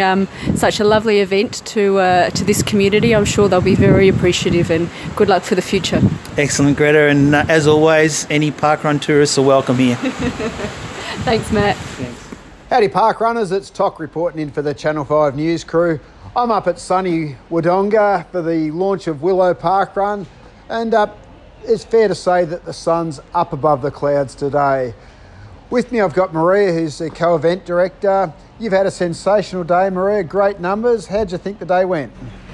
such a lovely event to this community. I'm sure they'll be very appreciative, and good luck for the future. Excellent, Greta, and as always, any parkrun tourists are welcome here. Thanks, Matt. Thanks. Howdy parkrunners, it's Toc reporting in for the Channel 5 News crew. I'm up at sunny Wodonga for the launch of Willow Parkrun, and it's fair to say that the sun's up above the clouds today. With me I've got Maria, who's the co-event director. You've had a sensational day, Maria, great numbers. How'd you think the day went?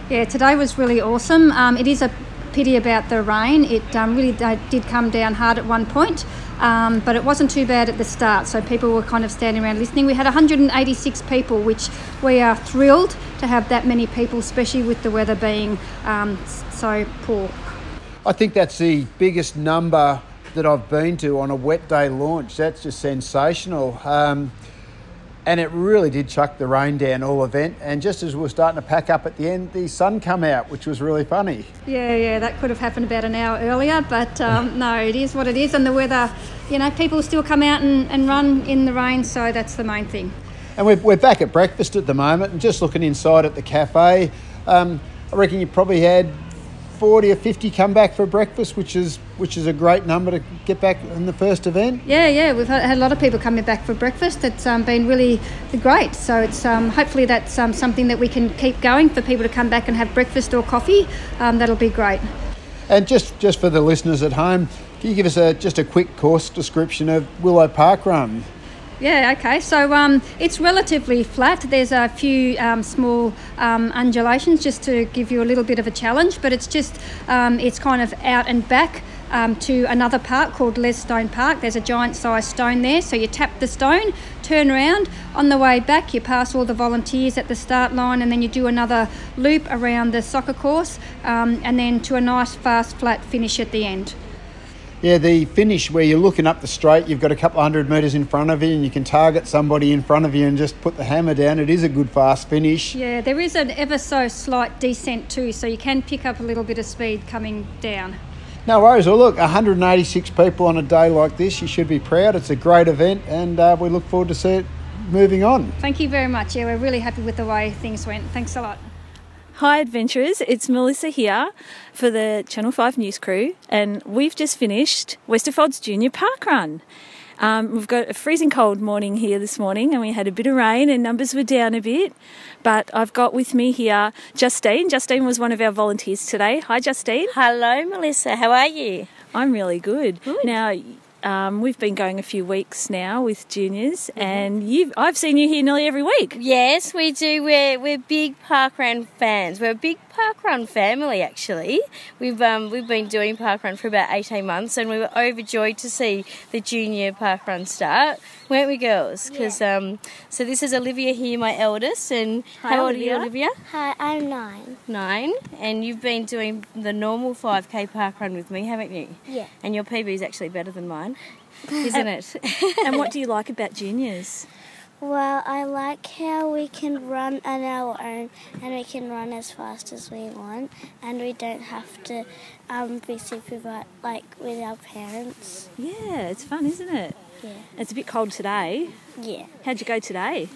Yeah, today was really awesome. It is a pity about the rain. It really did come down hard at one point. But it wasn't too bad at the start, so people were kind of standing around listening. We had 186 people, which we are thrilled to have that many people, especially with the weather being so poor. I think that's the biggest number that I've been to on a wet day launch. That's just sensational. And it really did chuck the rain down all event. And just as we were starting to pack up at the end, the sun come out, which was really funny. Yeah, that could have happened about an hour earlier, but no, it is what it is. And the weather, people still come out and run in the rain, so that's the main thing. And we're back at breakfast at the moment, and just looking inside at the cafe, I reckon you probably had 40 or 50 come back for breakfast, which is a great number to get back in the first event. Yeah, we've had a lot of people coming back for breakfast. It's been really great. So it's hopefully that's something that we can keep going for people to come back and have breakfast or coffee. That'll be great. And just for the listeners at home, can you give us just a quick course description of Willow Parkrun? Yeah, okay. So it's relatively flat. There's a few small undulations just to give you a little bit of a challenge, but it's just, it's kind of out and back to another park called Les Stone Park. There's a giant sized stone there, so you tap the stone, turn around. On the way back, you pass all the volunteers at the start line, and then you do another loop around the soccer course, and then to a nice, fast, flat finish at the end. Yeah, the finish where you're looking up the straight, you've got a couple of 100 metres in front of you and you can target somebody in front of you and just put the hammer down. It is a good fast finish. Yeah, there is an ever so slight descent too, so you can pick up a little bit of speed coming down. No worries. Well, look, 186 people on a day like this, you should be proud. It's a great event, and we look forward to see it moving on. Thank you very much. Yeah, we're really happy with the way things went. Thanks a lot. Hi adventurers, it's Melissa here for the Channel 5 News crew, and we've just finished Westerfolds Junior Parkrun. We've got a freezing cold morning here this morning, and we had a bit of rain and numbers were down a bit, but I've got with me here Justine. Justine was one of our volunteers today. Hi Justine. Hello Melissa, how are you? I'm really good. Now, we've been going a few weeks now with juniors, and I've seen you here nearly every week. Yes, we do. We're big parkrun fans. We're a big parkrun family, actually. We've been doing parkrun for about 18 months, and we were overjoyed to see the junior parkrun start, weren't we, girls? Because so this is Olivia here, my eldest, and hi, how old are you, Olivia? Hi, I'm 9. 9, and you've been doing the normal 5k parkrun with me, haven't you? Yeah. And your PB is actually better than mine. isn't it? And what do you like about juniors? Well, I like how we can run on our own and we can run as fast as we want and we don't have to be supervised with our parents. Yeah, it's fun, isn't it? Yeah. It's a bit cold today. Yeah. How'd you go today?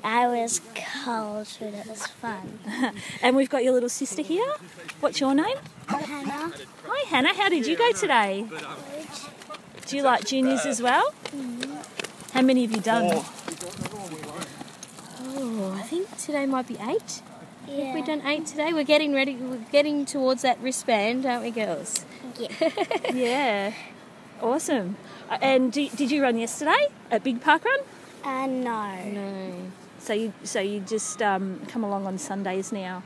I was cold, but it was fun. And we've got your little sister here. What's your name? Hannah. Hi, Hannah. How did you go today? Do you like juniors as well? Mm-hmm. How many have you done? Oh, I think today might be 8. Yeah. I think we've done 8 today. We're getting ready. We're getting towards that wristband, aren't we, girls? Yeah. Yeah. Awesome. And did you run yesterday at Big Parkrun? No. So you just come along on Sundays now?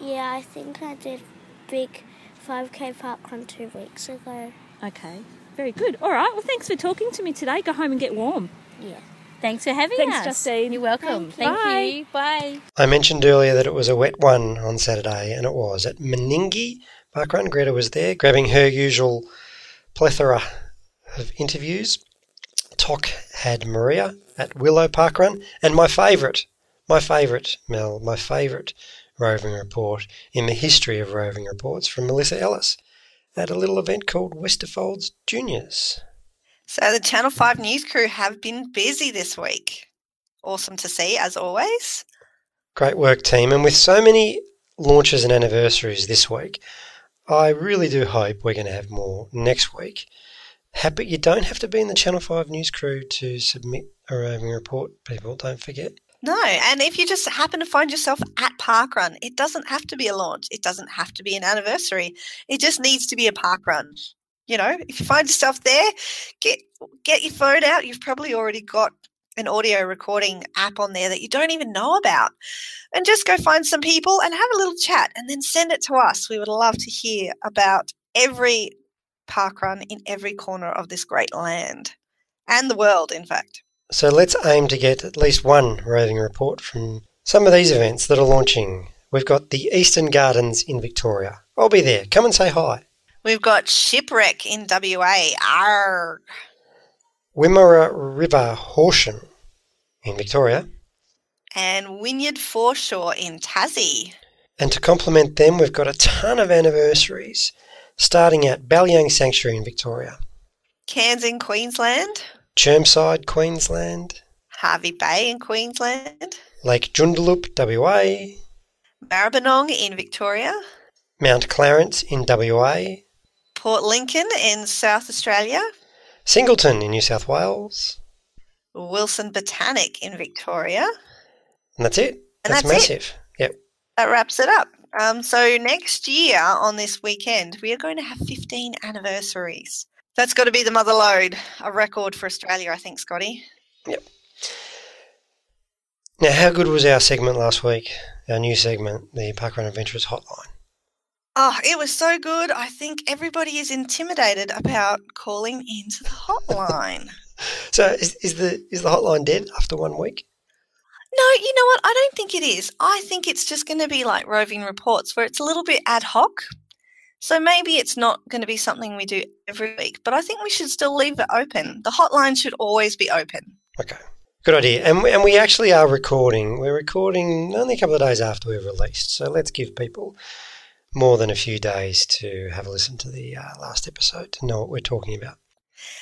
Yeah, I think I did big 5K parkrun 2 weeks ago. Okay. Very good. All right. Well, thanks for talking to me today. Go home and get warm. Yeah. Thanks for having us. Thanks, Justine. You're welcome. Thank you. Bye. I mentioned earlier that it was a wet one on Saturday, and it was at Meningie Parkrun. Greta was there, grabbing her usual plethora of interviews. Toc had Maria at Willow Parkrun, and my favourite, Mel, my favourite roving report in the history of roving reports from Melissa Ellis at a little event called Westerfolds Juniors. So the Channel 5 news crew have been busy this week. Awesome to see, as always. Great work, team. And with so many launches and anniversaries this week, I really do hope we're going to have more next week. But you don't have to be in the Channel 5 news crew to submit a roving report, people, don't forget. No, and if you just happen to find yourself at Parkrun, it doesn't have to be a launch. It doesn't have to be an anniversary. It just needs to be a parkrun. You know, if you find yourself there, get your phone out. You've probably already got an audio recording app on there that you don't even know about. And just go find some people and have a little chat and then send it to us. We would love to hear about every parkrun in every corner of this great land and the world, in fact. So let's aim to get at least one roving report from some of these events that are launching. We've got the Eastern Gardens in Victoria. I'll be there. Come and say hi. We've got Shipwreck in WA. Arrgh. Wimmera River Horsham in Victoria. And Wynyard Foreshore in Tassie. And to complement them, we've got a ton of anniversaries, starting at Ballyang Sanctuary in Victoria. Cairns in Queensland. Chermside, Queensland. Hervey Bay in Queensland. Lake Joondalup, WA. Maribyrnong in Victoria. Mount Clarence in WA. Port Lincoln in South Australia. Singleton in New South Wales. Wilson Botanic in Victoria. And that's it. And that's massive. Yep. That wraps it up. So next year on this weekend, we are going to have 15 anniversaries. That's got to be the mother lode, a record for Australia, I think, Scotty. Yep. Now, how good was our segment last week, our new segment, the Parkrun Adventurers Hotline? Oh, it was so good. I think everybody is intimidated about calling into the hotline. So is the hotline dead after 1 week? No, you know what? I don't think it is. I think it's just going to be like roving reports where it's a little bit ad hoc. So maybe it's not going to be something we do every week, but I think we should still leave it open. The hotline should always be open. Okay, good idea. And we actually are recording. We're recording only a couple of days after we've released, so let's give people more than a few days to have a listen to the last episode to know what we're talking about.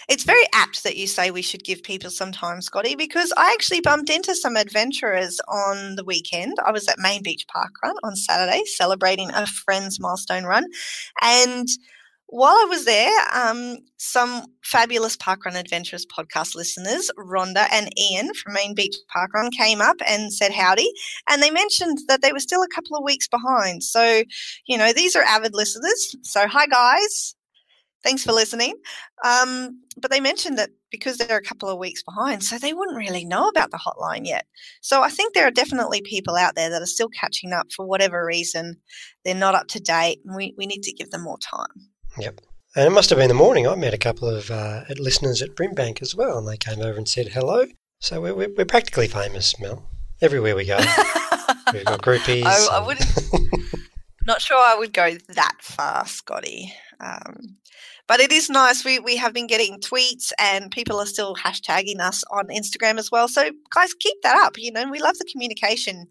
It's very apt that you say we should give people some time, Scotty, because I actually bumped into some adventurers on the weekend. I was at Main Beach Parkrun on Saturday celebrating a friend's milestone run. And while I was there, some fabulous Parkrun Adventurers podcast listeners, Rhonda and Ian from Main Beach Parkrun, came up and said howdy. And they mentioned that they were still a couple of weeks behind. So, you know, these are avid listeners. So hi, guys. Thanks for listening. But they mentioned that because they're a couple of weeks behind, so they wouldn't really know about the hotline yet. So I think there are definitely people out there that are still catching up for whatever reason. They're not up to date, and we need to give them more time. Yep. And it must have been the morning. I met a couple of listeners at Brimbank as well, and they came over and said hello. So we're practically famous, Mel. Everywhere we go. We've got groupies. I wouldn't... Not sure I would go that far, Scotty. But it is nice. We have been getting tweets and people are still hashtagging us on Instagram as well. So, guys, keep that up. We love the communication.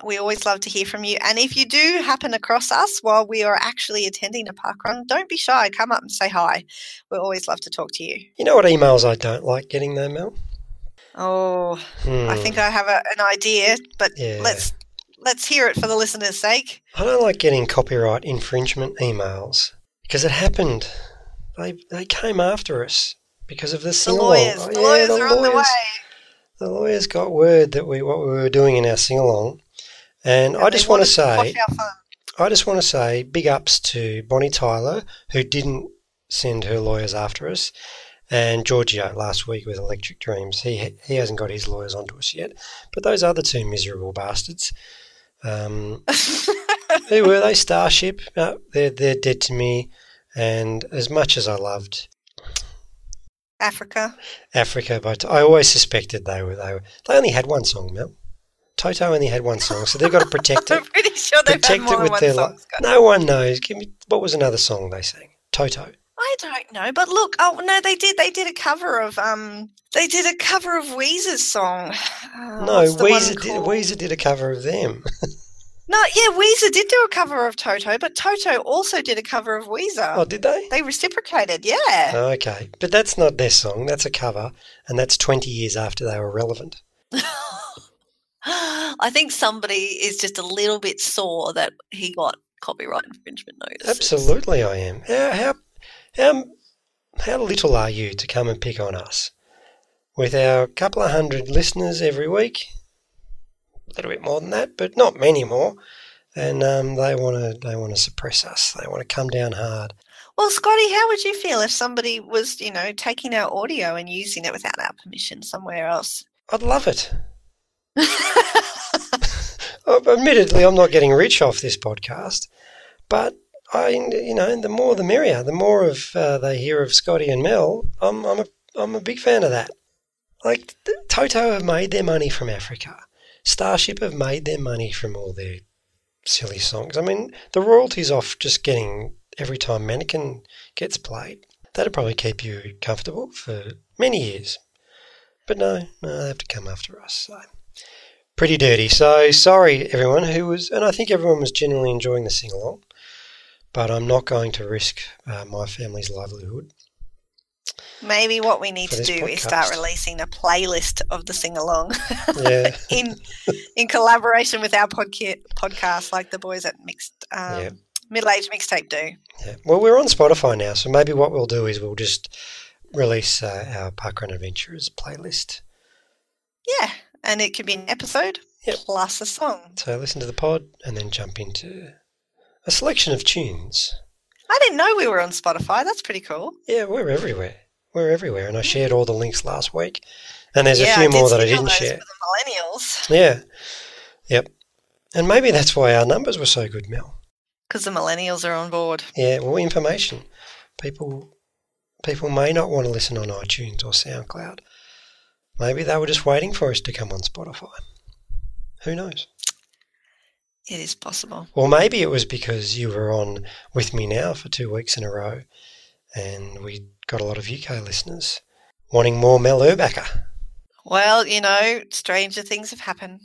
We always love to hear from you. And if you do happen across us while we are actually attending a parkrun, don't be shy. Come up and say hi. We always love to talk to you. You know what emails I don't like getting though, Mel? Oh, I think I have an idea, but let's hear it for the listeners' sake. I don't like getting copyright infringement emails because it happened. They came after us because of the sing-along. The lawyers are on the way. The lawyers got word that what we were doing in our sing-along. And I just want to say big ups to Bonnie Tyler, who didn't send her lawyers after us, and Giorgio last week with Electric Dreams. He hasn't got his lawyers onto us yet. But those other two miserable bastards, who were they? Starship. They're dead to me. And as much as I loved Africa, but I always suspected they only had one song, Mel. Toto only had one song, so they've got to protect it. I'm pretty sure they've had more than one song. No one knows. What was another song they sang? Toto. I don't know, but look, they did a cover of Weezer's song. No, Weezer did a cover of them. No, yeah, Weezer did do a cover of Toto, but Toto also did a cover of Weezer. Oh, did they? They reciprocated, yeah. Oh, okay, but that's not their song. That's a cover, and that's 20 years after they were relevant. I think somebody is just a little bit sore that he got copyright infringement notice. Absolutely, I am. How little are you to come and pick on us? With our couple of hundred listeners every week, a little bit more than that, but not many more, and they want to suppress us. They want to come down hard. Well, Scotty, how would you feel if somebody was, taking our audio and using it without our permission somewhere else? I'd love it. Admittedly, I'm not getting rich off this podcast, but the more the merrier. The more of they hear of Scotty and Mel, I'm a big fan of that. Like Toto have made their money from Africa. Starship have made their money from all their silly songs. I mean, the royalties off just getting every time Mannequin gets played. That'd probably keep you comfortable for many years. But no, they have to come after us. So. Pretty dirty. So sorry, everyone and I think everyone was genuinely enjoying the sing-along, but I'm not going to risk my family's livelihood. Maybe what we need to do is start releasing a playlist of the sing-along in collaboration with our podcast, like the boys at Middle-Aged Mixtape do. Yeah. Well, we're on Spotify now, so maybe what we'll do is we'll just release our Parkrun Adventurers playlist. Yeah. And it could be an episode plus a song. So listen to the pod and then jump into a selection of tunes. I didn't know we were on Spotify. That's pretty cool. Yeah, we're everywhere. And I shared all the links last week. And there's a few more that I didn't share. For the millennials. Yeah. Yep. And maybe that's why our numbers were so good, Mel. Because the millennials are on board. Yeah, well, information. People may not want to listen on iTunes or SoundCloud. Maybe they were just waiting for us to come on Spotify. Who knows? It is possible. Or maybe it was because you were on with me now for 2 weeks in a row and we got a lot of UK listeners wanting more Mel Urbacher. Well, stranger things have happened.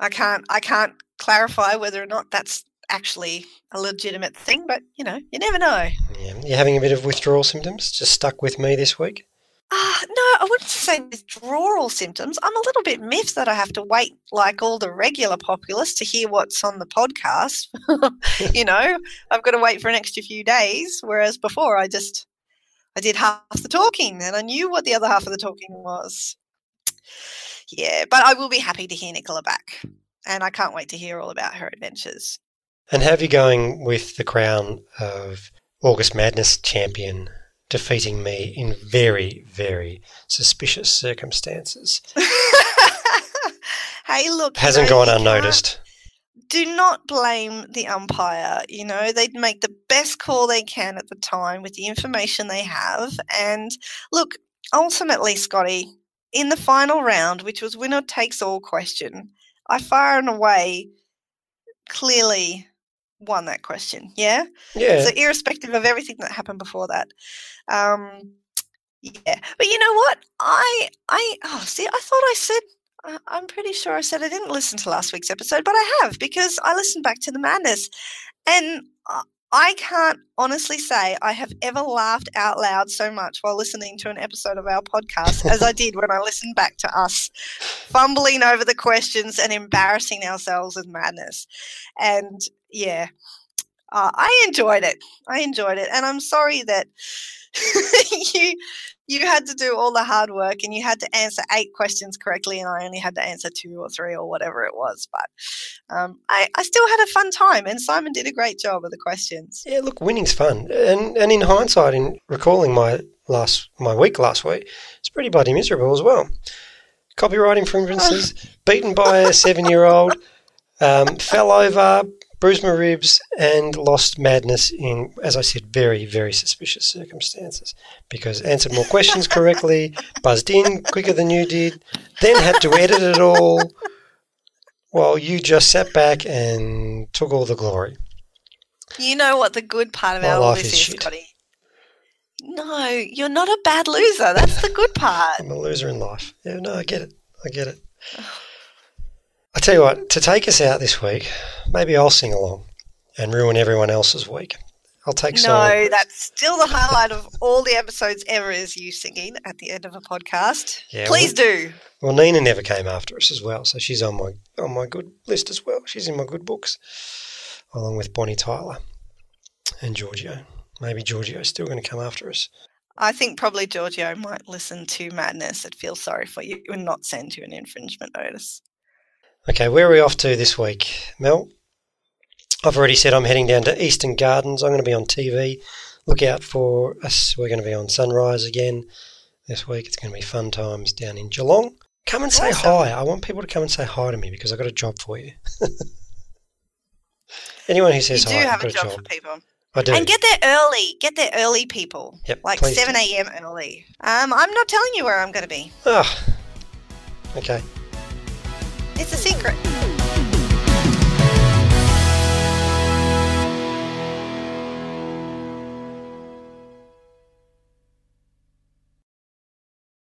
I can't clarify whether or not that's actually a legitimate thing, but, you never know. Yeah. You're having a bit of withdrawal symptoms? Just stuck with me this week? No, I wouldn't say withdrawal symptoms. I'm a little bit miffed that I have to wait like all the regular populace to hear what's on the podcast. I've got to wait for an extra few days, whereas before I did half the talking and I knew what the other half of the talking was. Yeah, but I will be happy to hear Nicola back and I can't wait to hear all about her adventures. And have you going with the crown of August Madness champion defeating me in very, very suspicious circumstances. Hey, look. Hasn't gone unnoticed. Do not blame the umpire. They'd make the best call they can at the time with the information they have. And look, ultimately, Scotty, in the final round, which was winner takes all question, I far and away clearly won that question. Yeah? Yeah. So irrespective of everything that happened before that. Yeah. But you know what? I thought I said, I'm pretty sure I said I didn't listen to last week's episode, but I have, because I listened back to the madness. And I can't honestly say I have ever laughed out loud so much while listening to an episode of our podcast as I did when I listened back to us fumbling over the questions and embarrassing ourselves with madness. And yeah, I enjoyed it. And I'm sorry that you had to do all the hard work and you had to answer 8 questions correctly and I only had to answer 2 or 3 or whatever it was. But I still had a fun time and Simon did a great job with the questions. Yeah, look, winning's fun. And in hindsight, in recalling my week last week, it's pretty bloody miserable as well. Copyright infringements, beaten by a 7-year-old, fell over, bruised my ribs and lost madness in, as I said, very, very suspicious circumstances because answered more questions correctly, buzzed in quicker than you did, then had to edit it all while you just sat back and took all the glory. You know what the good part about all this is, Scotty? No, you're not a bad loser. That's the good part. I'm a loser in life. Yeah, no, I get it. I tell you what, to take us out this week, maybe I'll sing along and ruin everyone else's week. I'll take solo. No, that's still the highlight of all the episodes ever is you singing at the end of a podcast. Yeah, Please do. Well, Nina never came after us as well, so she's on my good list as well. She's in my good books, along with Bonnie Tyler and Giorgio. Maybe Giorgio's still going to come after us. I think probably Giorgio might listen to Madness and feel sorry for you and not send you an infringement notice. Okay, where are we off to this week, Mel? I've already said I'm heading down to Eastern Gardens. I'm going to be on TV. Look out for us. We're going to be on Sunrise again this week. It's going to be fun times down in Geelong. Come and say hi. I want people to come and say hi to me because I've got a job for you. Anyone who says hi, you do have I've got a job for people. I do. And get there early. Get there early, people. Yep, like please 7 a.m. early. I'm not telling you where I'm going to be. Oh, okay. It's a secret.